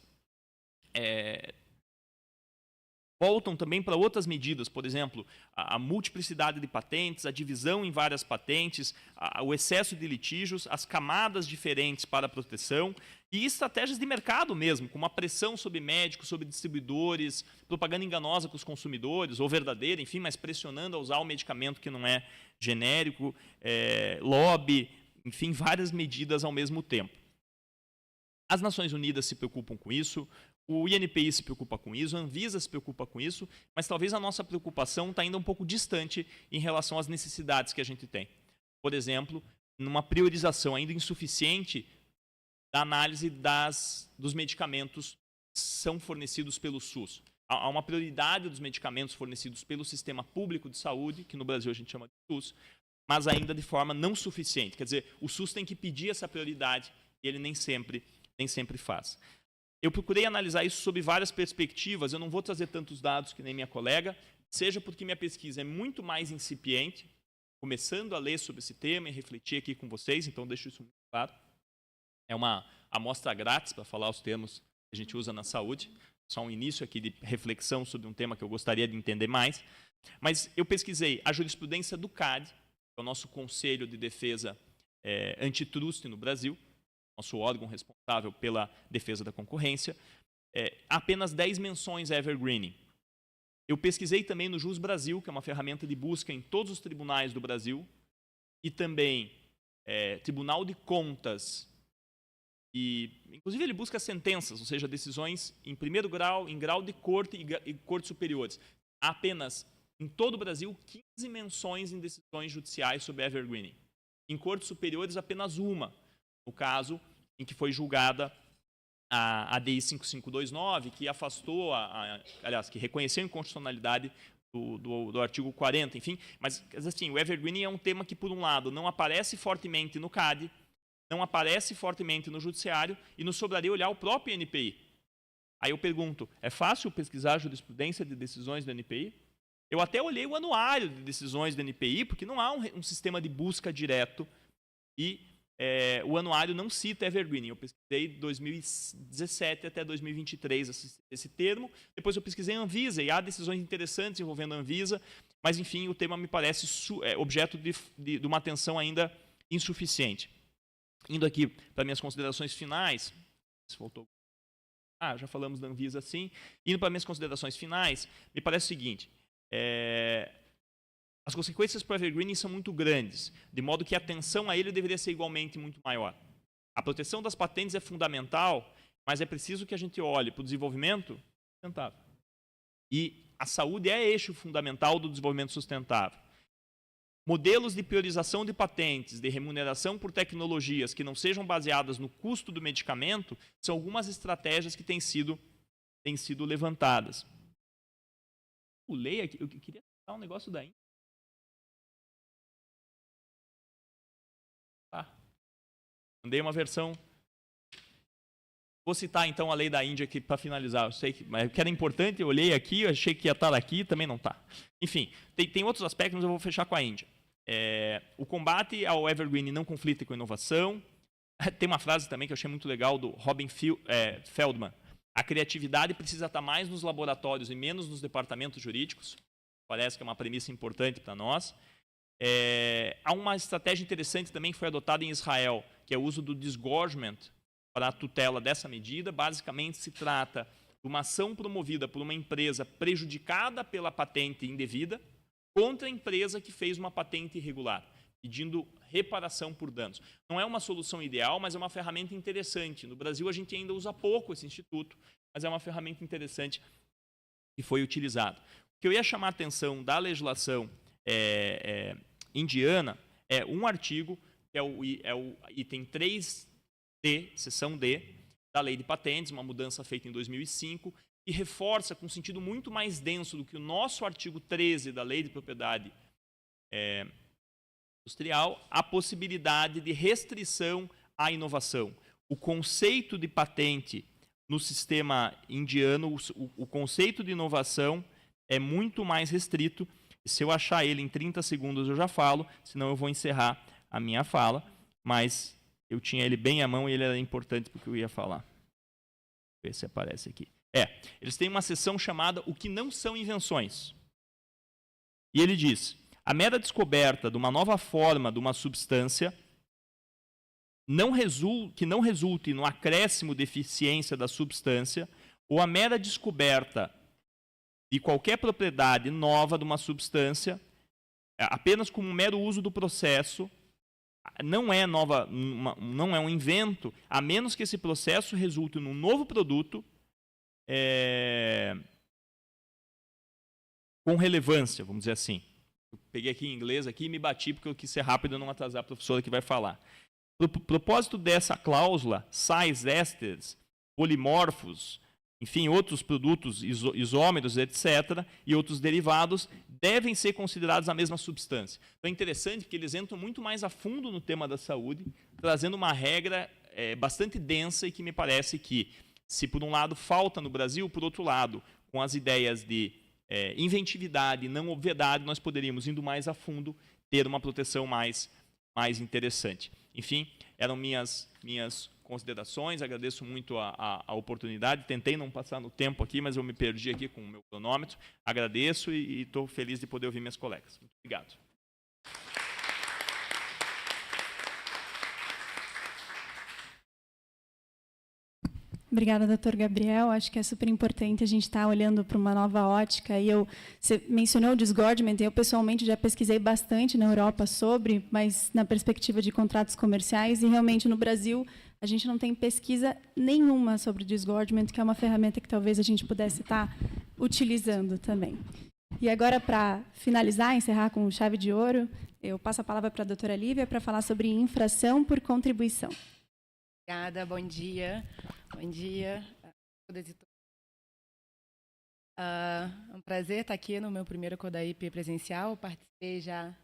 Speaker 4: voltam também para outras medidas, por exemplo, a multiplicidade de patentes, a divisão em várias patentes, o excesso de litígios, as camadas diferentes para a proteção e estratégias de mercado mesmo, como a pressão sobre médicos, sobre distribuidores, propaganda enganosa com os consumidores, ou verdadeira, enfim, mas pressionando a usar o medicamento que não é genérico, lobby, enfim, várias medidas ao mesmo tempo. As Nações Unidas se preocupam com isso, o INPI se preocupa com isso, a Anvisa se preocupa com isso, mas talvez a nossa preocupação está ainda um pouco distante em relação às necessidades que a gente tem. Por exemplo, numa priorização ainda insuficiente da análise dos medicamentos que são fornecidos pelo SUS. Há uma prioridade dos medicamentos fornecidos pelo sistema público de saúde, que no Brasil a gente chama de SUS, mas ainda de forma não suficiente. Quer dizer, o SUS tem que pedir essa prioridade e ele nem sempre faz. Eu procurei analisar isso sob várias perspectivas, eu não vou trazer tantos dados que nem minha colega, seja porque minha pesquisa é muito mais incipiente, começando a ler sobre esse tema e refletir aqui com vocês, então deixo isso muito claro. É uma amostra grátis para falar os termos que a gente usa na saúde, só um início aqui de reflexão sobre um tema que eu gostaria de entender mais. Mas eu pesquisei a jurisprudência do CAD, que é o nosso Conselho de Defesa Antitruste no Brasil, nosso órgão responsável pela defesa da concorrência, apenas 10 menções a evergreening. Eu pesquisei também no Jus Brasil, que é uma ferramenta de busca em todos os tribunais do Brasil, e também Tribunal de Contas, e inclusive ele busca sentenças, ou seja, decisões em primeiro grau, em grau de corte e cortes superiores. Há apenas, em todo o Brasil, 15 menções em decisões judiciais sobre evergreening. Em cortes superiores, apenas uma, no caso em que foi julgada a ADI 5529, que afastou, aliás, que reconheceu a inconstitucionalidade do artigo 40, enfim. Mas, assim, o evergreening é um tema que, por um lado, não aparece fortemente no CAD, não aparece fortemente no Judiciário, e nos sobraria olhar o próprio NPI. Aí eu pergunto, é fácil pesquisar a jurisprudência de decisões do NPI? Eu até olhei o anuário de decisões do NPI, porque não há um sistema de busca direto, e o anuário não cita evergreening. Eu pesquisei de 2017 até 2023 esse termo. Depois eu pesquisei a Anvisa, e há decisões interessantes envolvendo a Anvisa, mas, enfim, o tema me parece objeto de uma atenção ainda insuficiente. Indo aqui para minhas considerações finais, já falamos da Anvisa, sim. Indo para minhas considerações finais, me parece o seguinte, as consequências para o evergreening são muito grandes, de modo que a atenção a ele deveria ser igualmente muito maior. A proteção das patentes é fundamental, mas é preciso que a gente olhe para o desenvolvimento sustentável. E a saúde é eixo fundamental do desenvolvimento sustentável. Modelos de priorização de patentes, de remuneração por tecnologias que não sejam baseadas no custo do medicamento, são algumas estratégias que têm sido levantadas. Pulei aqui, eu queria citar um negócio da Índia. Mandei uma versão. Vou citar então a lei da Índia aqui para finalizar. Eu sei que era importante, eu olhei aqui, eu achei que ia estar aqui, também não está. Enfim, tem outros aspectos, mas eu vou fechar com a Índia. O combate ao evergreen não conflita com inovação. Tem uma frase também que eu achei muito legal do Robin Feldman. A criatividade precisa estar mais nos laboratórios e menos nos departamentos jurídicos. Parece que é uma premissa importante para nós. Há uma estratégia interessante também que foi adotada em Israel, que é o uso do disgorgement para a tutela dessa medida. Basicamente, se trata de uma ação promovida por uma empresa prejudicada pela patente indevida contra a empresa que fez uma patente irregular, pedindo reparação por danos. Não é uma solução ideal, mas é uma ferramenta interessante. No Brasil, a gente ainda usa pouco esse instituto, mas é uma ferramenta interessante que foi utilizada. O que eu ia chamar a atenção da legislação indiana é um artigo, que é o item 3D, seção D, da Lei de Patentes, uma mudança feita em 2005, que reforça com um sentido muito mais denso do que o nosso artigo 13 da Lei de Propriedade Industrial, a possibilidade de restrição à inovação. O conceito de patente no sistema indiano, o conceito de inovação é muito mais restrito. Se eu achar ele em 30 segundos eu já falo, senão eu vou encerrar a minha fala, mas eu tinha ele bem à mão e ele era importante porque eu ia falar. Deixa eu ver se aparece aqui. Eles têm uma seção chamada O que não são invenções. E ele diz: a mera descoberta de uma nova forma de uma substância que não resulte no acréscimo de eficiência da substância, ou a mera descoberta de qualquer propriedade nova de uma substância, apenas como um mero uso do processo, não é um invento, a menos que esse processo resulte num novo produto com relevância, vamos dizer assim. Eu peguei aqui em inglês aqui e me bati porque eu quis ser rápido e não atrasar a professora que vai falar. O propósito dessa cláusula, sais ésteres, polimorfos, enfim, outros produtos isômeros, etc., e outros derivados, devem ser considerados a mesma substância. Então é interessante porque eles entram muito mais a fundo no tema da saúde, trazendo uma regra bastante densa e que me parece que, se por um lado falta no Brasil, por outro lado, com as ideias de inventividade e não obviedade, nós poderíamos, indo mais a fundo, ter uma proteção mais interessante. Enfim, eram minhas considerações, agradeço muito a oportunidade, tentei não passar no tempo aqui, mas eu me perdi aqui com o meu cronômetro, agradeço e estou feliz de poder ouvir minhas colegas. Muito obrigado.
Speaker 2: Obrigada, doutor Gabriel. Acho que é super importante a gente estar olhando para uma nova ótica. Você mencionou o disgorgement, eu pessoalmente já pesquisei bastante na Europa sobre, mas na perspectiva de contratos comerciais, e realmente no Brasil a gente não tem pesquisa nenhuma sobre o disgorgement, que é uma ferramenta que talvez a gente pudesse estar utilizando também. E agora, para finalizar, encerrar com chave de ouro, eu passo a palavra para a doutora Lívia para falar sobre infração por contribuição.
Speaker 5: Obrigada, bom dia. Bom dia. É um prazer estar aqui no meu primeiro Codaip presencial. Participei já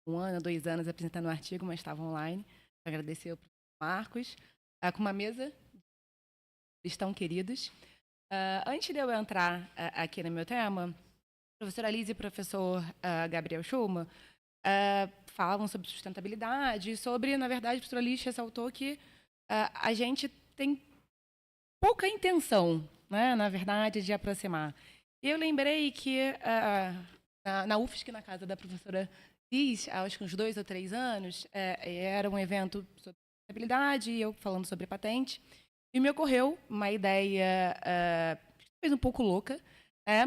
Speaker 5: 1 ano, 2 anos apresentando o artigo, mas estava online. Agradecer ao professor Marcos. Com uma mesa, eles estão queridos. Antes de eu entrar aqui no meu tema, a professora Alice e o professor Gabriel Schumann falavam sobre sustentabilidade, sobre, na verdade, a professora Alice ressaltou que a gente tem pouca intenção, né, na verdade, de aproximar. E eu lembrei que na UFSC, na casa da professora Liz, há acho que uns 2 ou 3 anos, era um evento sobre sustentabilidade, e eu falando sobre patente, e me ocorreu uma ideia talvez um pouco louca,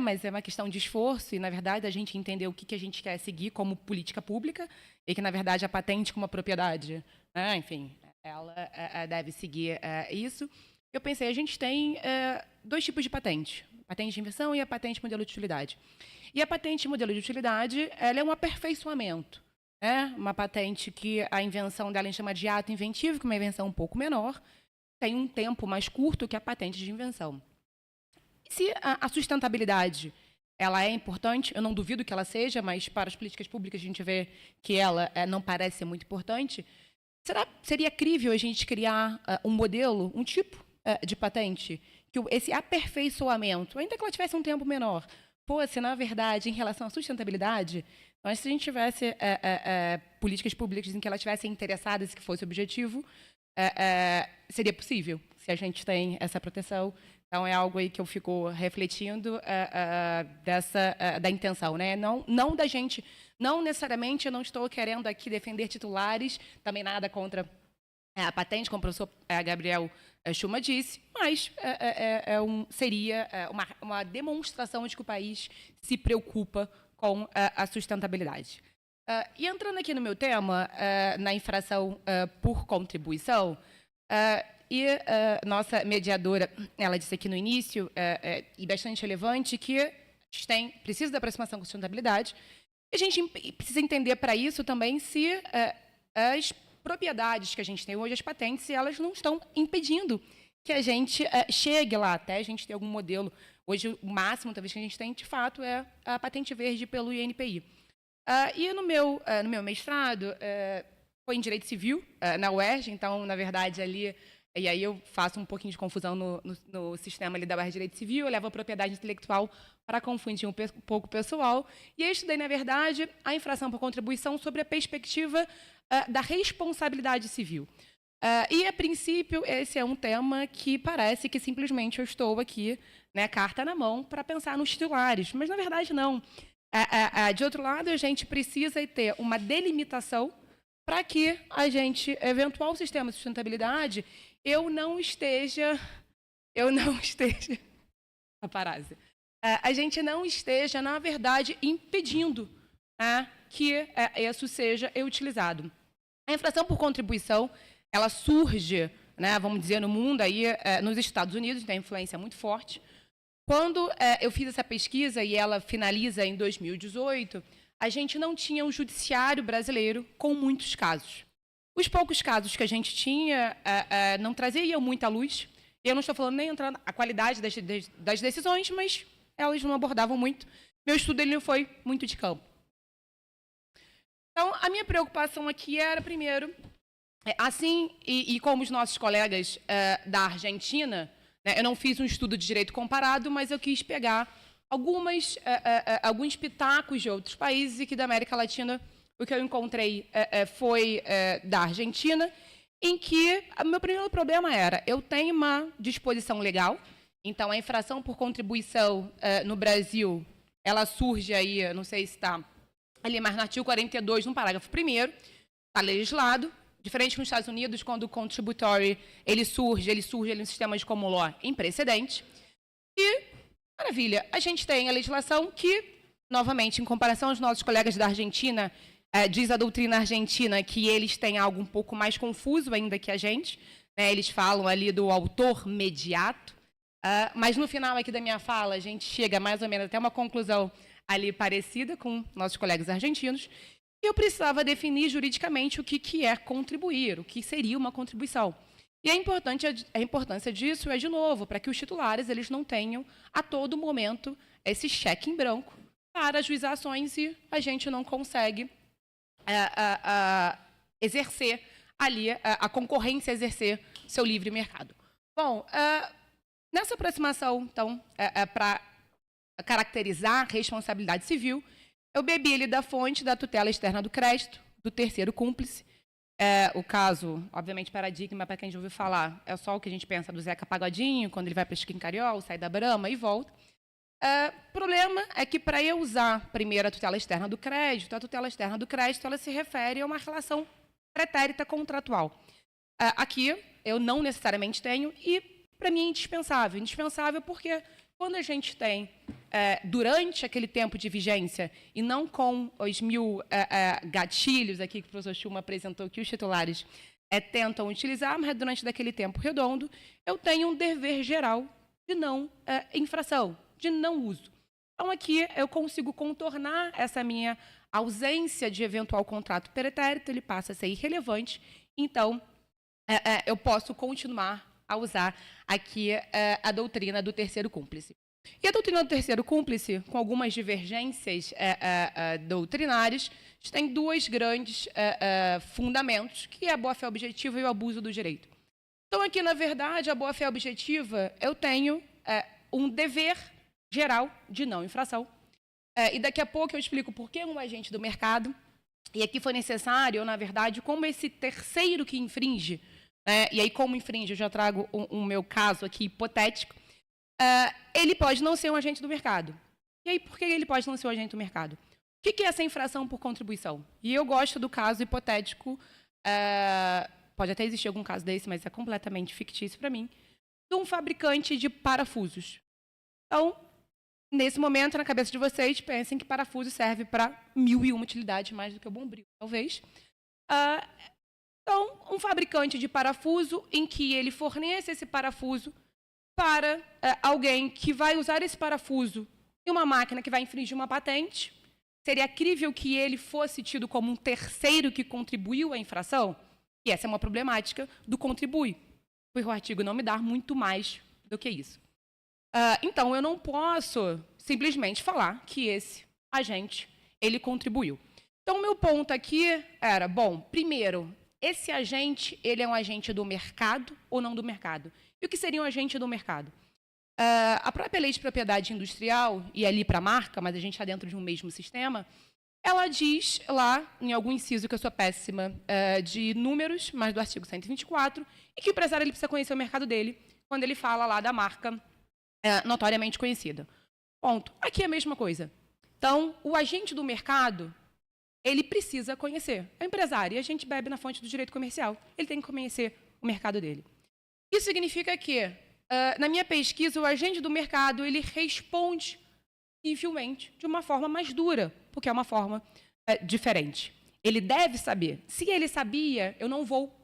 Speaker 5: mas é uma questão de esforço, e, na verdade, a gente entender o que a gente quer seguir como política pública, e que, na verdade, a patente como a propriedade, enfim, ela deve seguir isso. Eu pensei, a gente tem 2 tipos de patente, a patente de invenção e a patente modelo de utilidade. E a patente modelo de utilidade, ela é um aperfeiçoamento, né? Uma patente que a invenção dela a gente chama de ato inventivo, que é uma invenção um pouco menor, tem um tempo mais curto que a patente de invenção. Se a sustentabilidade ela é importante, eu não duvido que ela seja, mas para as políticas públicas a gente vê que ela não parece ser muito importante, seria crível a gente criar um modelo, um tipo de patente, que esse aperfeiçoamento, ainda que ela tivesse um tempo menor, fosse, na verdade, em relação à sustentabilidade, mas se a gente tivesse políticas públicas em que elas estivessem interessadas, que fosse o objetivo, seria possível, se a gente tem essa proteção. Então, é algo aí que eu fico refletindo da intenção, né? Não da gente, não necessariamente eu não estou querendo aqui defender titulares, também nada contra a patente, como o professor Gabriel Schuma disse, mas seria uma demonstração de que o país se preocupa com a sustentabilidade. E entrando aqui no meu tema, na infração por contribuição, nossa mediadora, ela disse aqui no início, e bastante relevante, que a gente precisa da aproximação com sustentabilidade, e a gente precisa entender para isso também se as propriedades que a gente tem hoje, as patentes, elas não estão impedindo que a gente chegue lá, até a gente ter algum modelo. Hoje, o máximo, talvez, que a gente tem, de fato, é a patente verde pelo INPI. E no meu mestrado, foi em Direito Civil, na UERJ, então, na verdade, ali... E aí eu faço um pouquinho de confusão no sistema ali da UERJ Direito Civil, eu levo a propriedade intelectual para confundir um pouco o pessoal. E eu estudei, na verdade, a infração por contribuição sobre a perspectiva da responsabilidade civil. E, a princípio, esse é um tema que parece que simplesmente eu estou aqui, né, carta na mão, para pensar nos titulares. Mas, na verdade, não. De outro lado, a gente precisa ter uma delimitação para que a gente, eventual sistema de sustentabilidade, eu não esteja, a gente não esteja, na verdade, impedindo que isso seja utilizado. A infração por contribuição, ela surge, né, vamos dizer, no mundo, aí, nos Estados Unidos, tem influência muito forte. Quando eu fiz essa pesquisa, e ela finaliza em 2018, a gente não tinha um judiciário brasileiro com muitos casos. Os poucos casos que a gente tinha não traziam muita luz. Eu não estou falando nem entrando a qualidade das decisões, mas elas não abordavam muito. Meu estudo ele não foi muito de campo. Então, a minha preocupação aqui era, primeiro, assim, e como os nossos colegas da Argentina, né, eu não fiz um estudo de direito comparado, mas eu quis pegar alguns pitacos de outros países e que da América Latina o que eu encontrei foi da Argentina, em que o meu primeiro problema era, eu tenho uma disposição legal, então a infração por contribuição no Brasil, ela surge aí, não sei se está ali, mas no artigo 42, no parágrafo 1º, está legislado, diferente nos Estados Unidos, quando o contributory ele surge no sistema de common law em precedente, e, maravilha, a gente tem a legislação que, novamente, em comparação aos nossos colegas da Argentina, diz a doutrina argentina que eles têm algo um pouco mais confuso ainda que a gente, né? Eles falam ali do autor mediato, mas no final aqui da minha fala a gente chega mais ou menos até uma conclusão ali parecida com nossos colegas argentinos, e eu precisava definir juridicamente o que é contribuir, o que seria uma contribuição. E a importância disso é, de novo, para que os titulares eles não tenham a todo momento esse cheque em branco para ajuizar ações e a gente não consegue exercer ali, a concorrência exercer seu livre mercado. Bom, nessa aproximação, então, para caracterizar a responsabilidade civil, eu bebi ali da fonte da tutela externa do crédito, do terceiro cúmplice. O caso, obviamente, paradigma, para quem já ouviu falar, é só o que a gente pensa do Zeca Pagodinho, quando ele vai para Chiquinho Cariol, sai da Brahma e volta. O problema é que, para eu usar primeiro a tutela externa do crédito, a tutela externa do crédito ela se refere a uma relação pretérita contratual. Aqui, eu não necessariamente tenho, e, para mim, é indispensável. Indispensável porque, quando a gente tem, durante aquele tempo de vigência, e não com os 1000 gatilhos aqui que o professor Schuma apresentou, que os titulares tentam utilizar, mas durante daquele tempo redondo, eu tenho um dever geral de não infração, de não uso. Então, aqui eu consigo contornar essa minha ausência de eventual contrato pretérito, ele passa a ser irrelevante. Então, eu posso continuar a usar aqui a doutrina do terceiro cúmplice. E a doutrina do terceiro cúmplice, com algumas divergências doutrinárias, tem dois grandes fundamentos, que é a boa-fé objetiva e o abuso do direito. Então, aqui, na verdade, a boa-fé objetiva, eu tenho um dever geral de não infração. E daqui a pouco eu explico por que um agente do mercado, e aqui foi necessário, na verdade, como esse terceiro que infringe, e aí como infringe, eu já trago o meu caso aqui hipotético, ele pode não ser um agente do mercado. E aí, por que ele pode não ser um agente do mercado? O que é essa infração por contribuição? E eu gosto do caso hipotético, pode até existir algum caso desse, mas é completamente fictício para mim, de um fabricante de parafusos. Então, nesse momento, na cabeça de vocês, pensem que parafuso serve para 1001 utilidades, mais do que o bombril, talvez. Então, um fabricante de parafuso em que ele fornece esse parafuso para alguém que vai usar esse parafuso em uma máquina que vai infringir uma patente, seria crível que ele fosse tido como um terceiro que contribuiu à infração? E essa é uma problemática do contribui, porque o artigo não me dá muito mais do que isso. Então, eu não posso simplesmente falar que esse agente, ele contribuiu. Então, o meu ponto aqui era, bom, primeiro, esse agente, ele é um agente do mercado ou não do mercado? E o que seria um agente do mercado? A própria lei de propriedade industrial, e ali para a marca, mas a gente está dentro de um mesmo sistema, ela diz lá, em algum inciso que eu sou péssima de números, mas do artigo 124, e que o empresário ele precisa conhecer o mercado dele, quando ele fala lá da marca notoriamente conhecida. Ponto. Aqui é a mesma coisa. Então, o agente do mercado, ele precisa conhecer. É empresário, e a gente bebe na fonte do direito comercial. Ele tem que conhecer o mercado dele. Isso significa que, na minha pesquisa, o agente do mercado, ele responde civilmente de uma forma mais dura, porque é uma forma diferente. Ele deve saber. Se ele sabia, eu não vou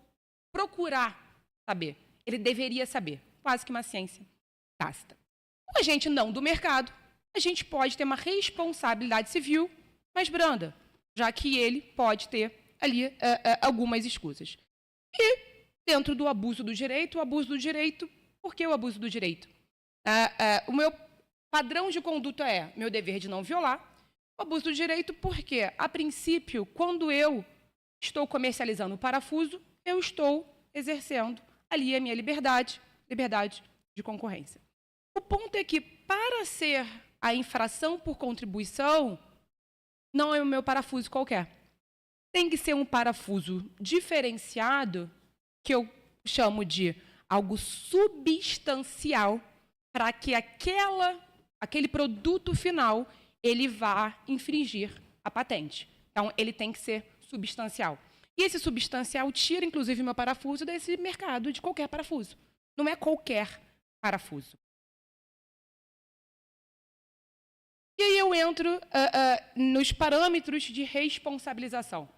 Speaker 5: procurar saber. Ele deveria saber. Quase que uma ciência tácita. O agente não do mercado, a gente pode ter uma responsabilidade civil mais branda, já que ele pode ter ali algumas escusas. E, dentro do abuso do direito, por que o abuso do direito? O meu padrão de conduta é meu dever de não violar, o abuso do direito porque, a princípio, quando eu estou comercializando o parafuso, eu estou exercendo ali a minha liberdade de concorrência. O ponto é que, para ser a infração por contribuição, não é o meu parafuso qualquer. Tem que ser um parafuso diferenciado, que eu chamo de algo substancial, para que aquele produto final ele vá infringir a patente. Então, ele tem que ser substancial. E esse substancial tira, inclusive, meu parafuso desse mercado de qualquer parafuso. Não é qualquer parafuso. E aí eu entro nos parâmetros de responsabilização.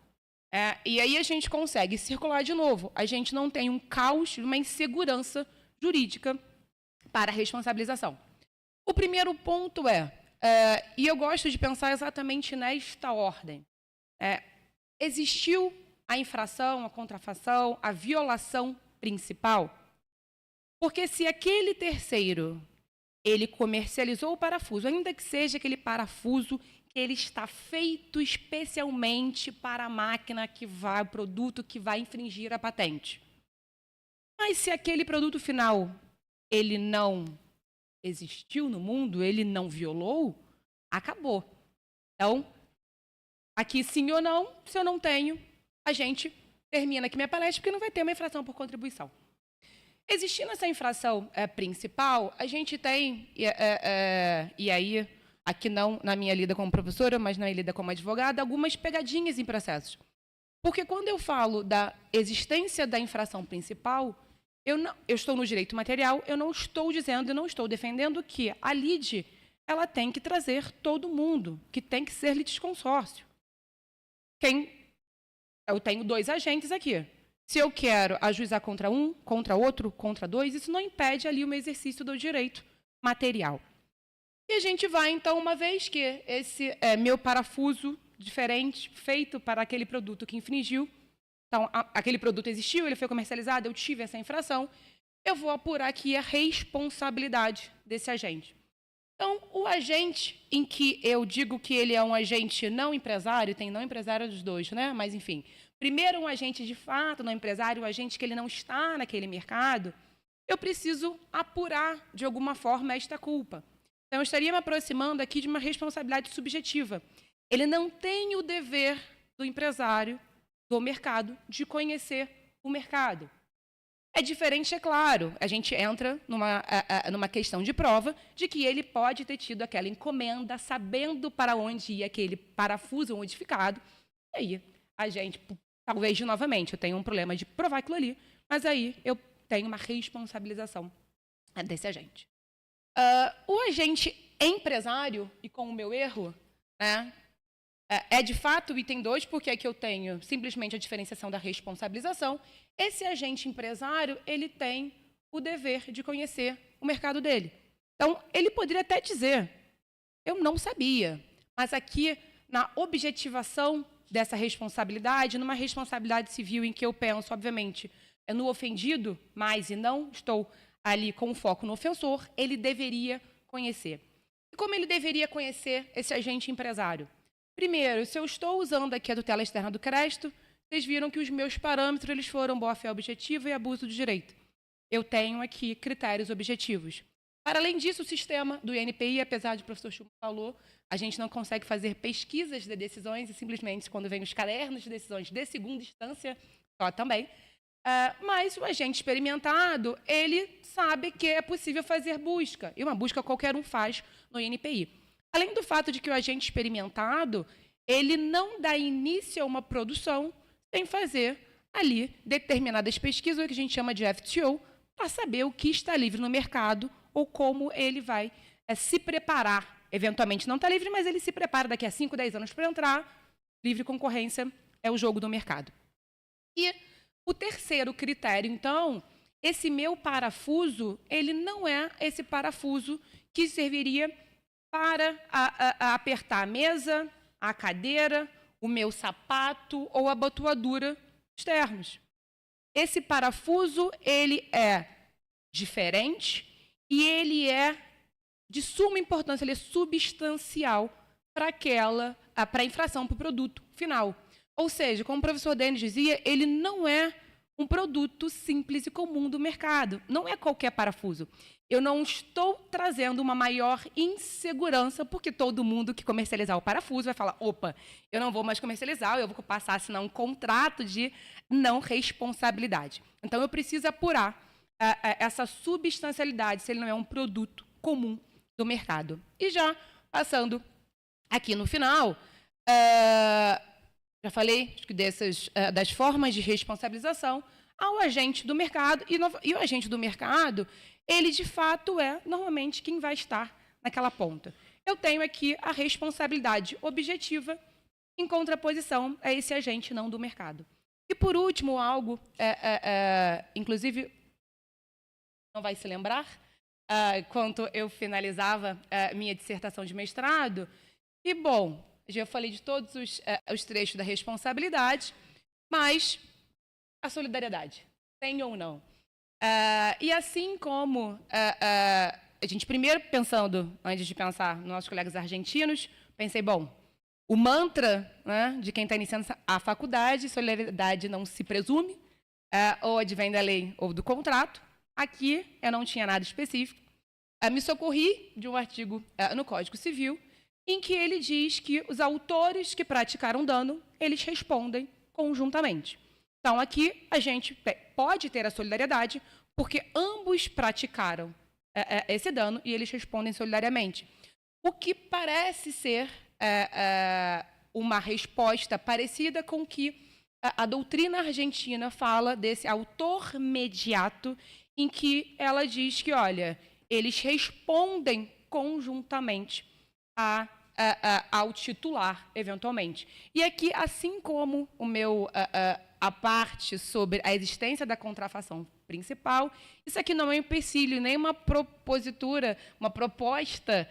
Speaker 5: E aí a gente consegue circular de novo. A gente não tem um caos, uma insegurança jurídica para a responsabilização. O primeiro ponto e eu gosto de pensar exatamente nesta ordem. Existiu a infração, a contrafação, a violação principal? Porque se aquele terceiro ele comercializou o parafuso, ainda que seja aquele parafuso que ele está feito especialmente para a máquina o produto que vai infringir a patente. Mas se aquele produto final ele não existiu no mundo, ele não violou, acabou. Então, aqui sim ou não, se eu não tenho, a gente termina aqui minha palestra porque não vai ter uma infração por contribuição. Existindo essa infração principal, a gente tem, e aí, aqui não na minha lida como professora, mas na minha lida como advogada, algumas pegadinhas em processos. Porque quando eu falo da existência da infração principal, eu estou no direito material, eu não estou dizendo, eu não estou defendendo que a lide ela tem que trazer todo mundo, que tem que ser litisconsórcio. Eu tenho 2 agentes aqui. Se eu quero ajuizar contra um, contra outro, contra 2, isso não impede ali o meu exercício do direito material. E a gente vai, então, uma vez que esse meu parafuso diferente, feito para aquele produto que infringiu, então, aquele produto existiu, ele foi comercializado, eu tive essa infração, eu vou apurar aqui a responsabilidade desse agente. Então, o agente em que eu digo que ele é um agente não empresário, tem não empresário dos dois, né? Mas, enfim, primeiro um agente de fato não empresário, um agente que ele não está naquele mercado, eu preciso apurar, de alguma forma, esta culpa. Então, eu estaria me aproximando aqui de uma responsabilidade subjetiva. Ele não tem o dever do empresário, do mercado, de conhecer o mercado. É diferente, é claro, a gente entra numa questão de prova de que ele pode ter tido aquela encomenda, sabendo para onde ia aquele parafuso modificado, e aí a gente, talvez, novamente, eu tenho um problema de provar aquilo ali, mas aí eu tenho uma responsabilização desse agente. O agente empresário, e com o meu erro, né, é de fato o item 2, porque aqui eu tenho simplesmente a diferenciação da responsabilização. Esse agente empresário, ele tem o dever de conhecer o mercado dele. Então, ele poderia até dizer, eu não sabia, mas aqui, na objetivação dessa responsabilidade, numa responsabilidade civil em que eu penso, obviamente, no ofendido, mas e não estou ali com foco no ofensor, ele deveria conhecer. E como ele deveria conhecer esse agente empresário? Primeiro, se eu estou usando aqui a tutela externa do crédito, vocês viram que os meus parâmetros eles foram boa-fé objetiva e abuso do direito. Eu tenho aqui critérios objetivos. Para além disso, o sistema do INPI, apesar de o professor Schumann falou, a gente não consegue fazer pesquisas de decisões e simplesmente quando vem os cadernos de decisões de segunda instância, só também. Mas o agente experimentado, ele sabe que é possível fazer busca, e uma busca qualquer um faz no INPI. Além do fato de que o agente experimentado, ele não dá início a uma produção sem fazer ali determinadas pesquisas, o que a gente chama de FTO, para saber o que está livre no mercado ou como ele vai se preparar. Eventualmente não está livre, mas ele se prepara daqui a 5, 10 anos para entrar. Livre concorrência é o jogo do mercado. E o terceiro critério, então, esse meu parafuso, ele não é esse parafuso que serviria para apertar a mesa, a cadeira, o meu sapato ou a abotoadura externos. Esse parafuso, ele é diferente e ele é de suma importância, ele é substancial para a infração, para o produto final. Ou seja, como o professor Denis dizia, ele não é um produto simples e comum do mercado. Não é qualquer parafuso. Eu não estou trazendo uma maior insegurança, porque todo mundo que comercializar o parafuso vai falar, opa, eu não vou mais comercializar, eu vou passar a assinar um contrato de não responsabilidade. Então, eu preciso apurar essa substancialidade, se ele não é um produto comum do mercado. E já passando aqui no final, já falei das formas de responsabilização ao agente do mercado, e o agente do mercado, ele, de fato, é, normalmente, quem vai estar naquela ponta. Eu tenho aqui a responsabilidade objetiva em contraposição a esse agente não do mercado. E, por último, algo, inclusive, não vai se lembrar, quando eu finalizava minha dissertação de mestrado, e, bom, já falei de todos os trechos da responsabilidade, mas a solidariedade, tem ou não? E assim como a gente, primeiro, pensando, antes de pensar nos nossos colegas argentinos, pensei, bom, o mantra, né, de quem está iniciando a faculdade, solidariedade não se presume, ou advém da lei ou do contrato. Aqui eu não tinha nada específico. Me socorri de um artigo no Código Civil, em que ele diz que os autores que praticaram dano, eles respondem conjuntamente. Então, aqui, a gente pode ter a solidariedade, porque ambos praticaram esse dano e eles respondem solidariamente. O que parece ser uma resposta parecida com que a doutrina argentina fala desse autor mediato, em que ela diz que, olha, eles respondem conjuntamente ao titular, eventualmente. E aqui, assim como a parte sobre a existência da contrafação principal, isso aqui não é um empecilho, nem uma propositura, uma proposta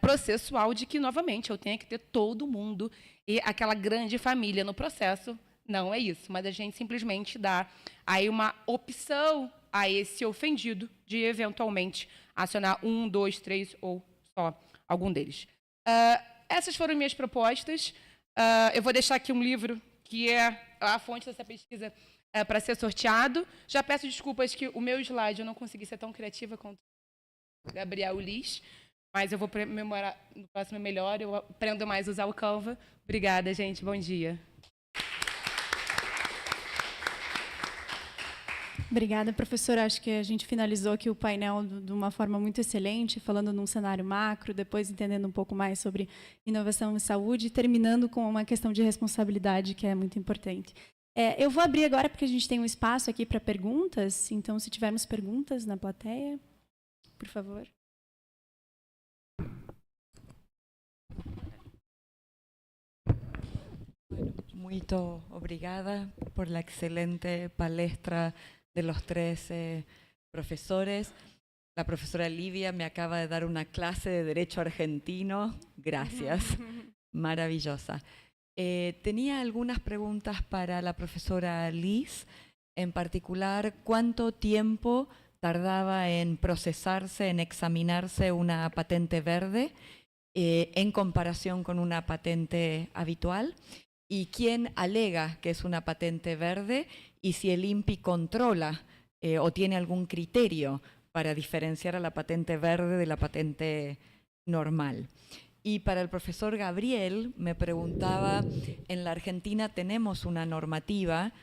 Speaker 5: processual de que, novamente, eu tenha que ter todo mundo e aquela grande família no processo. Não é isso, mas a gente simplesmente dá aí uma opção a esse ofendido de, eventualmente, acionar 1, 2, 3 ou só algum deles. Essas foram minhas propostas. Eu vou deixar aqui um livro que é a fonte dessa pesquisa para ser sorteado. Já peço desculpas que o meu slide eu não consegui ser tão criativa quanto o Gabriel Liz, mas eu vou memorar no próximo melhor, eu aprendo mais a usar o Canva. Obrigada, gente. Bom dia.
Speaker 2: Obrigada, professora. Acho que a gente finalizou aqui o painel de uma forma muito excelente, falando num cenário macro, depois entendendo um pouco mais sobre inovação em saúde, e terminando com uma questão de responsabilidade, que é muito importante. Eu vou abrir agora, porque a gente tem um espaço aqui para perguntas, então, se tivermos perguntas na plateia, por favor.
Speaker 6: Muito obrigada por la excelente palestra de los tres profesores. La profesora Livia me acaba de dar una clase de Derecho Argentino. Gracias. Maravillosa. Tenía algunas preguntas para la profesora Liz. En particular, ¿cuánto tiempo tardaba en procesarse, en examinarse una patente verde en comparación con una patente habitual? ¿Y quién alega que es una patente verde? Y si el INPI controla o tiene algún criterio para diferenciar a la patente verde de la patente normal. Y para el profesor Gabriel, me preguntaba, en la Argentina tenemos una normativa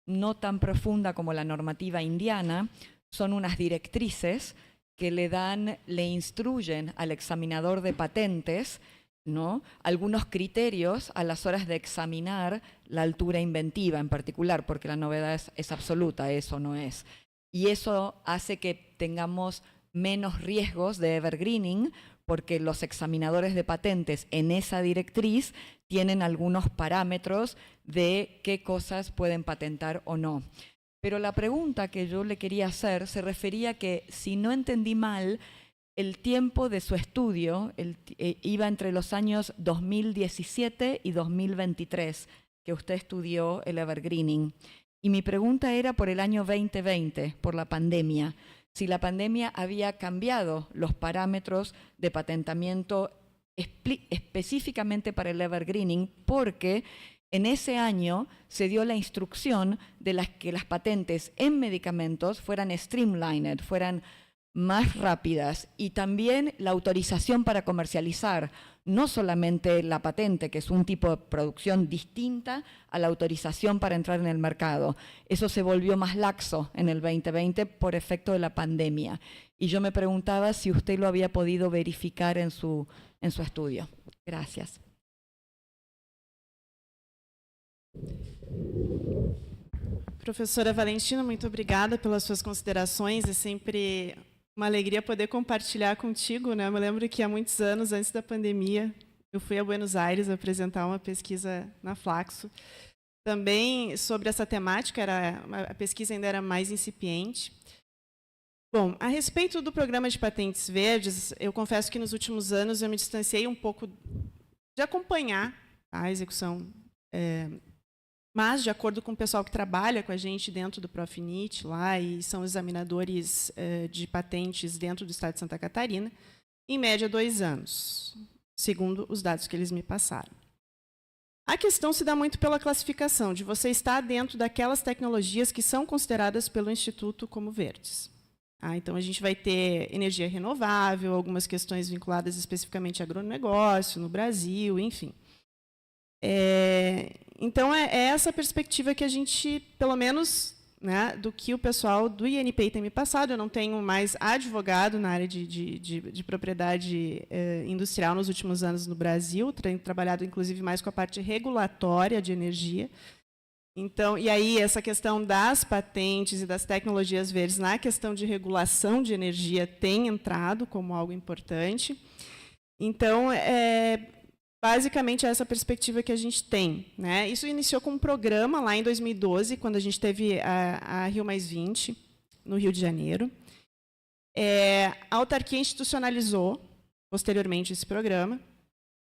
Speaker 6: no tan profunda como la normativa indiana, son unas directrices que le instruyen al examinador de patentes, ¿no?, algunos criterios a las horas de examinar la altura inventiva en particular, porque la novedad es absoluta, eso no es. Y eso hace que tengamos menos riesgos de evergreening, porque los examinadores de patentes en esa directriz tienen algunos parámetros de qué cosas pueden patentar o no. Pero la pregunta que yo le quería hacer se refería a que, si no entendí mal, el tiempo de su estudio iba entre los años 2017 y 2023, que usted estudió el evergreening. Y mi pregunta era por el año 2020, por la pandemia. Si la pandemia había cambiado los parámetros de patentamiento específicamente para el evergreening, porque en ese año se dio la instrucción de que las patentes en medicamentos fueran streamlined, fueran más rápidas, y también la autorización para comercializar, no solamente la patente, que es un tipo de producción distinta a la autorización para entrar en el mercado. Eso se volvió más laxo en el 2020 por efecto de la pandemia. Y yo me preguntaba si usted lo había podido verificar en su estudio. Gracias.
Speaker 3: Professora Valentina, muito obrigada pelas suas considerações. É sempre uma alegria poder compartilhar contigo, né? Eu me lembro que há muitos anos, antes da pandemia, eu fui a Buenos Aires apresentar uma pesquisa na Flaxo. Também sobre essa temática, a pesquisa ainda era mais incipiente. Bom, a respeito do programa de patentes verdes, eu confesso que nos últimos anos eu me distanciei um pouco de acompanhar a execução, mas de acordo com o pessoal que trabalha com a gente dentro do Profinit lá, e são examinadores de patentes dentro do estado de Santa Catarina, em média 2 anos, segundo os dados que eles me passaram. A questão se dá muito pela classificação, de você estar dentro daquelas tecnologias que são consideradas pelo Instituto como verdes. Então, a gente vai ter energia renovável, algumas questões vinculadas especificamente a agronegócio no Brasil, enfim. Então, é essa perspectiva que a gente, pelo menos, né, do que o pessoal do INPI tem me passado. Eu não tenho mais advogado na área de propriedade industrial nos últimos anos no Brasil, tenho trabalhado, inclusive, mais com a parte regulatória de energia. Então, e aí, essa questão das patentes e das tecnologias verdes na questão de regulação de energia tem entrado como algo importante. Então, basicamente, é essa perspectiva que a gente tem, né? Isso iniciou com um programa lá em 2012, quando a gente teve a Rio+20, no Rio de Janeiro. A autarquia institucionalizou posteriormente esse programa.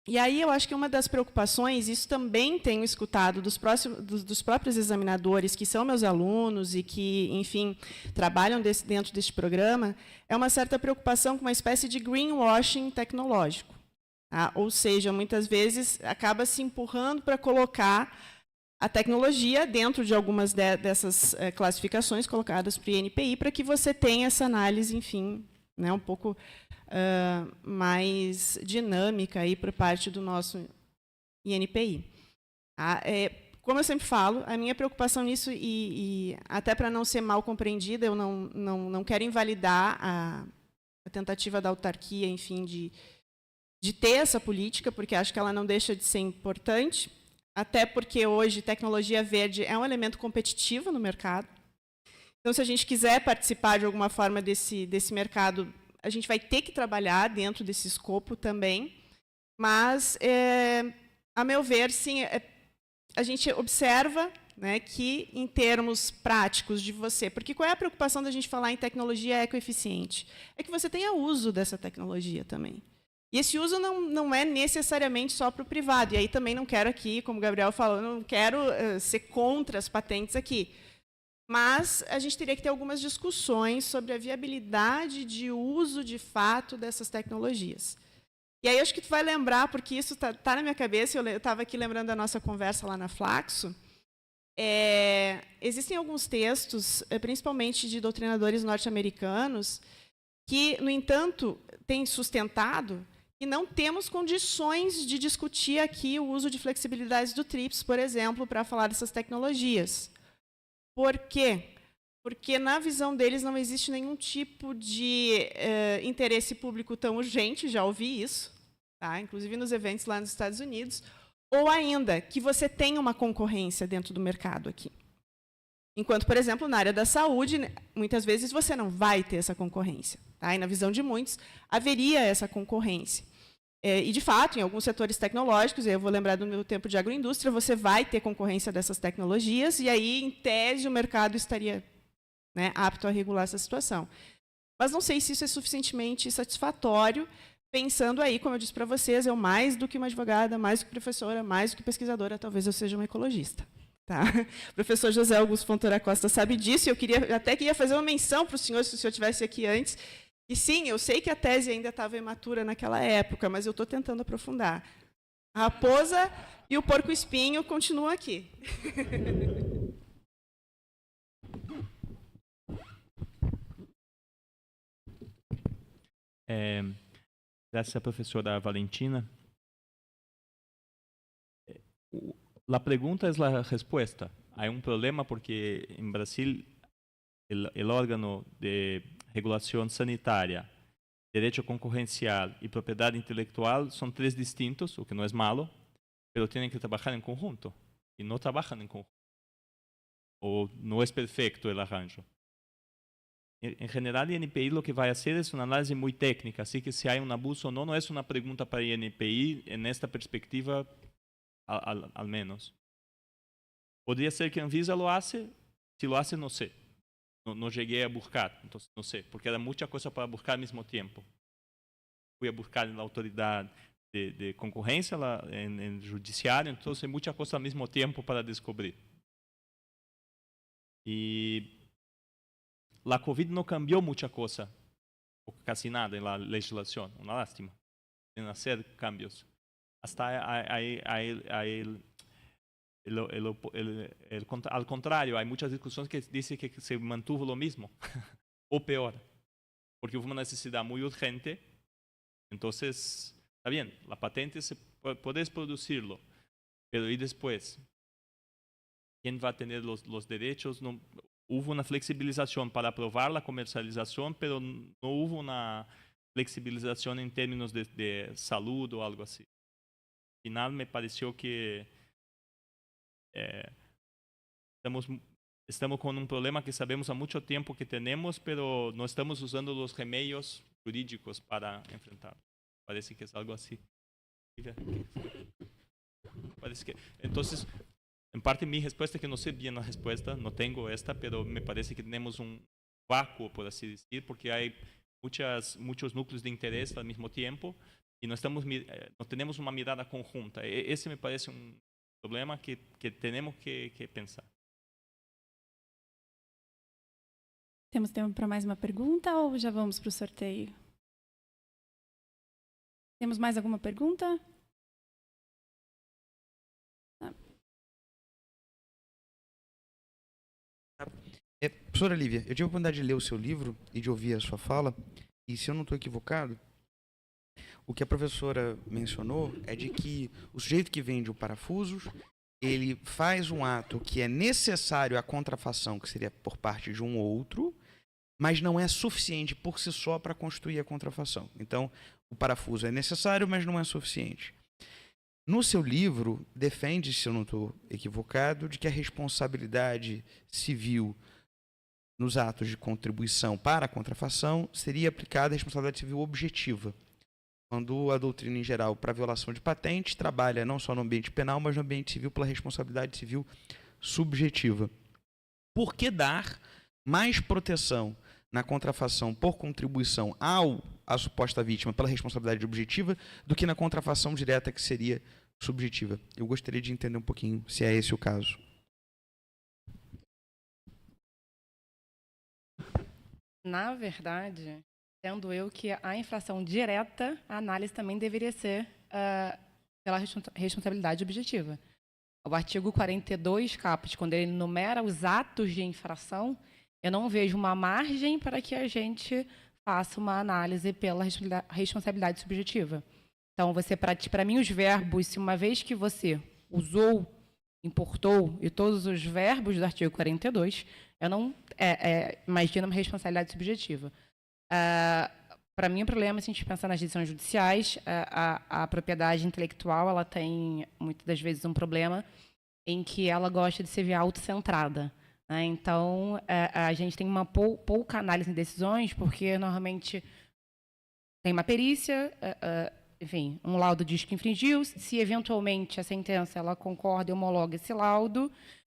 Speaker 3: E aí eu acho que uma das preocupações, isso também tenho escutado dos próprios examinadores, que são meus alunos e que, enfim, trabalham dentro deste programa, é uma certa preocupação com uma espécie de greenwashing tecnológico. Tá? Ou seja, muitas vezes acaba se empurrando para colocar a tecnologia dentro de algumas dessas classificações colocadas para o INPI, para que você tenha essa análise, enfim, né, um pouco mais dinâmica aí por parte do nosso INPI. Como eu sempre falo, a minha preocupação nisso, e até para não ser mal compreendida, eu não quero invalidar a tentativa da autarquia, enfim, de ter essa política, porque acho que ela não deixa de ser importante, até porque hoje tecnologia verde é um elemento competitivo no mercado. Então, se a gente quiser participar de alguma forma desse mercado, a gente vai ter que trabalhar dentro desse escopo também, mas, a meu ver, sim, a gente observa, né, que, em termos práticos de você, porque qual é a preocupação da gente falar em tecnologia ecoeficiente? É que você tenha uso dessa tecnologia também. E esse uso não é necessariamente só para o privado. E aí também não quero aqui, como o Gabriel falou, não quero ser contra as patentes aqui. Mas a gente teria que ter algumas discussões sobre a viabilidade de uso, de fato, dessas tecnologias. E aí acho que tu vai lembrar, porque isso tá na minha cabeça, eu estava aqui lembrando da nossa conversa lá na Flaxo. Existem alguns textos, principalmente de doutrinadores norte-americanos, que, no entanto, têm sustentado que não temos condições de discutir aqui o uso de flexibilidades do TRIPS, por exemplo, para falar dessas tecnologias. Por quê? Porque, na visão deles, não existe nenhum tipo de interesse público tão urgente, já ouvi isso, tá? Inclusive nos eventos lá nos Estados Unidos, ou ainda que você tenha uma concorrência dentro do mercado aqui. Enquanto, por exemplo, na área da saúde, muitas vezes você não vai ter essa concorrência. Tá? E, na visão de muitos, haveria essa concorrência. E, de fato, em alguns setores tecnológicos, eu vou lembrar do meu tempo de agroindústria, você vai ter concorrência dessas tecnologias, e aí, em tese, o mercado estaria, né, apto a regular essa situação. Mas não sei se isso é suficientemente satisfatório, pensando aí, como eu disse para vocês, eu mais do que uma advogada, mais do que professora, mais do que pesquisadora, talvez eu seja uma ecologista. Tá? O professor José Augusto Fontoura Costa sabe disso, e eu até queria fazer uma menção para o senhor, se o senhor estivesse aqui antes. E sim, eu sei que a tese ainda estava imatura naquela época, mas eu estou tentando aprofundar. A raposa e o porco-espinho continuam aqui.
Speaker 4: Graças à professora Valentina. La pregunta es la respuesta. Hay un problema porque en Brasil el órgano de regulación sanitaria, derecho concorrencial y propiedad intelectual son tres distintos, o que no es malo, pero tienen que trabajar en conjunto y no trabajan en conjunto. O no es perfecto el arranjo. En general, el INPI lo que va a hacer es una análisis muy técnica, así que si hay un abuso o no, no es una pregunta para el INPI en esta perspectiva. Al menos. Podría ser que Anvisa lo hace, si lo hace no sé. No llegué a buscar, entonces no sé, porque era mucha cosa para buscar al mismo tiempo. Fui a buscar en la autoridad de concurrencia, en el judiciario, entonces mucha cosa al mismo tiempo para descubrir. Y la COVID no cambió mucha cosa, o casi nada en la legislación, una lástima, en hacer cambios. Hasta al contrario, hay muchas discusiones que dicen que se mantuvo lo mismo, o peor, porque hubo una necesidad muy urgente. Entonces, está bien, la patente, puedes producirlo, pero ¿y después? ¿Quién va a tener los derechos? No, hubo una flexibilización para aprobar la comercialización, pero no hubo una flexibilización en términos de salud o algo así. Al final me pareció que estamos con un problema que sabemos a mucho tiempo que tenemos, pero no estamos usando los remedios jurídicos para enfrentarlo. Parece que es algo así. Parece que, entonces, en parte mi respuesta es que no sé bien la respuesta, no tengo esta, pero me parece que tenemos un vácuo, por así decir, porque hay muitos núcleos de interesse ao mesmo tempo e não temos uma mirada conjunta. Esse me parece um problema que temos que pensar.
Speaker 2: Temos tempo para mais uma pergunta ou já vamos para o sorteio? Temos mais alguma pergunta?
Speaker 7: Professora Lívia, eu tive a oportunidade de ler o seu livro e de ouvir a sua fala, e se eu não estou equivocado, o que a professora mencionou é de que o sujeito que vende o parafusos, ele faz um ato que é necessário à contrafação, que seria por parte de um outro, mas não é suficiente por si só para constituir a contrafação. Então, o parafuso é necessário, mas não é suficiente. No seu livro, defende, se eu não estou equivocado, de que a responsabilidade civil nos atos de contribuição para a contrafação seria aplicada a responsabilidade civil objetiva, quando a doutrina em geral para a violação de patente trabalha não só no ambiente penal, mas no ambiente civil pela responsabilidade civil subjetiva. Por que dar mais proteção na contrafação por contribuição à suposta vítima pela responsabilidade objetiva do que na contrafação direta, que seria subjetiva? Eu gostaria de entender um pouquinho se é esse o caso.
Speaker 5: Na verdade, entendo eu que a infração direta, a análise também deveria ser pela responsabilidade objetiva. O artigo 42, caput, quando ele enumera os atos de infração, eu não vejo uma margem para que a gente faça uma análise pela responsabilidade subjetiva. Então, para mim, os verbos, se uma vez que você usou, importou e todos os verbos do artigo 42, eu não imagino uma responsabilidade subjetiva. Para mim, o problema, se a gente pensar nas decisões judiciais, a propriedade intelectual ela tem, muitas das vezes, um problema em que ela gosta de ser autocentrada. Né? Então, a gente tem uma pouca análise em decisões, porque, normalmente, tem uma perícia, enfim, um laudo diz que infringiu, se, eventualmente, a sentença ela concorda e homologa esse laudo,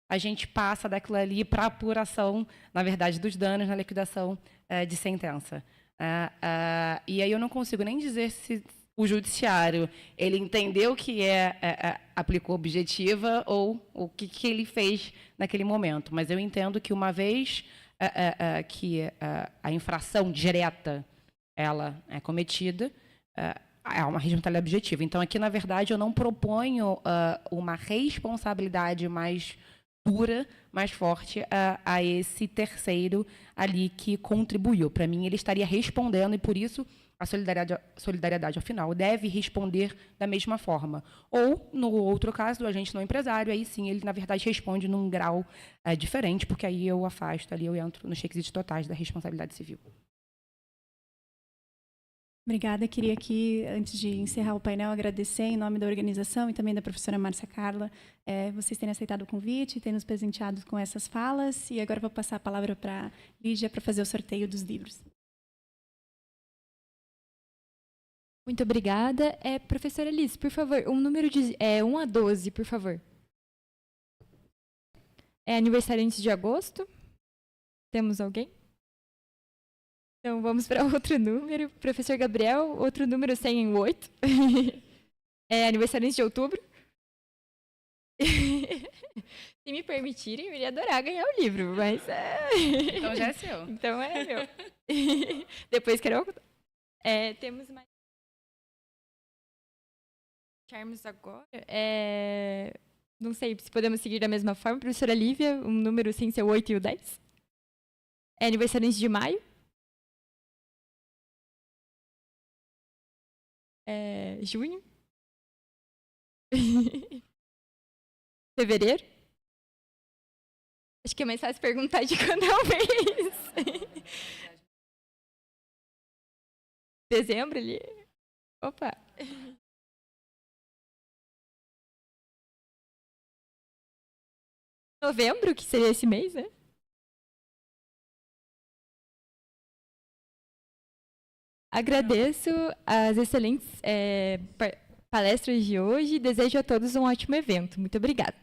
Speaker 5: a gente passa daquilo ali para a apuração, na verdade, dos danos na liquidação de sentença. E aí eu não consigo nem dizer se o judiciário ele entendeu que aplicou objetiva ou o que ele fez naquele momento. Mas eu entendo que uma vez que a infração direta ela é cometida, é uma responsabilidade objetiva. Então, aqui, na verdade, eu não proponho uma responsabilidade mais dura, mais forte a esse terceiro ali que contribuiu. Para mim, ele estaria respondendo e, por isso, a solidariedade, ao final, deve responder da mesma forma. Ou, no outro caso, do agente não empresário, aí sim, ele, na verdade, responde num grau diferente, porque aí eu afasto, ali eu entro nos requisitos totais da responsabilidade civil.
Speaker 2: Obrigada. Queria aqui, antes de encerrar o painel, agradecer em nome da organização e também da professora Márcia Carla, vocês terem aceitado o convite, terem nos presenteado com essas falas. E agora vou passar a palavra para a Lígia para fazer o sorteio dos livros.
Speaker 1: Muito obrigada. Professora Liz, por favor, um número de 1 a 12, por favor. Aniversariante de agosto? Temos alguém? Então, vamos para outro número. Professor Gabriel, outro número 108. Aniversariante de outubro. Se me permitirem, eu iria adorar ganhar o livro, mas...
Speaker 5: Então já é seu.
Speaker 1: Então é meu. Depois quero... temos mais... Charmos agora. Não sei se podemos seguir da mesma forma. Professora Lívia, um número sem ser o 8 e o 10. Aniversariante de maio. Junho. Fevereiro. Acho que é mais fácil perguntar de quando é o mês. Dezembro ali. Opa. Novembro, que seria esse mês, né? Agradeço as excelentes palestras de hoje e desejo a todos um ótimo evento. Muito obrigada.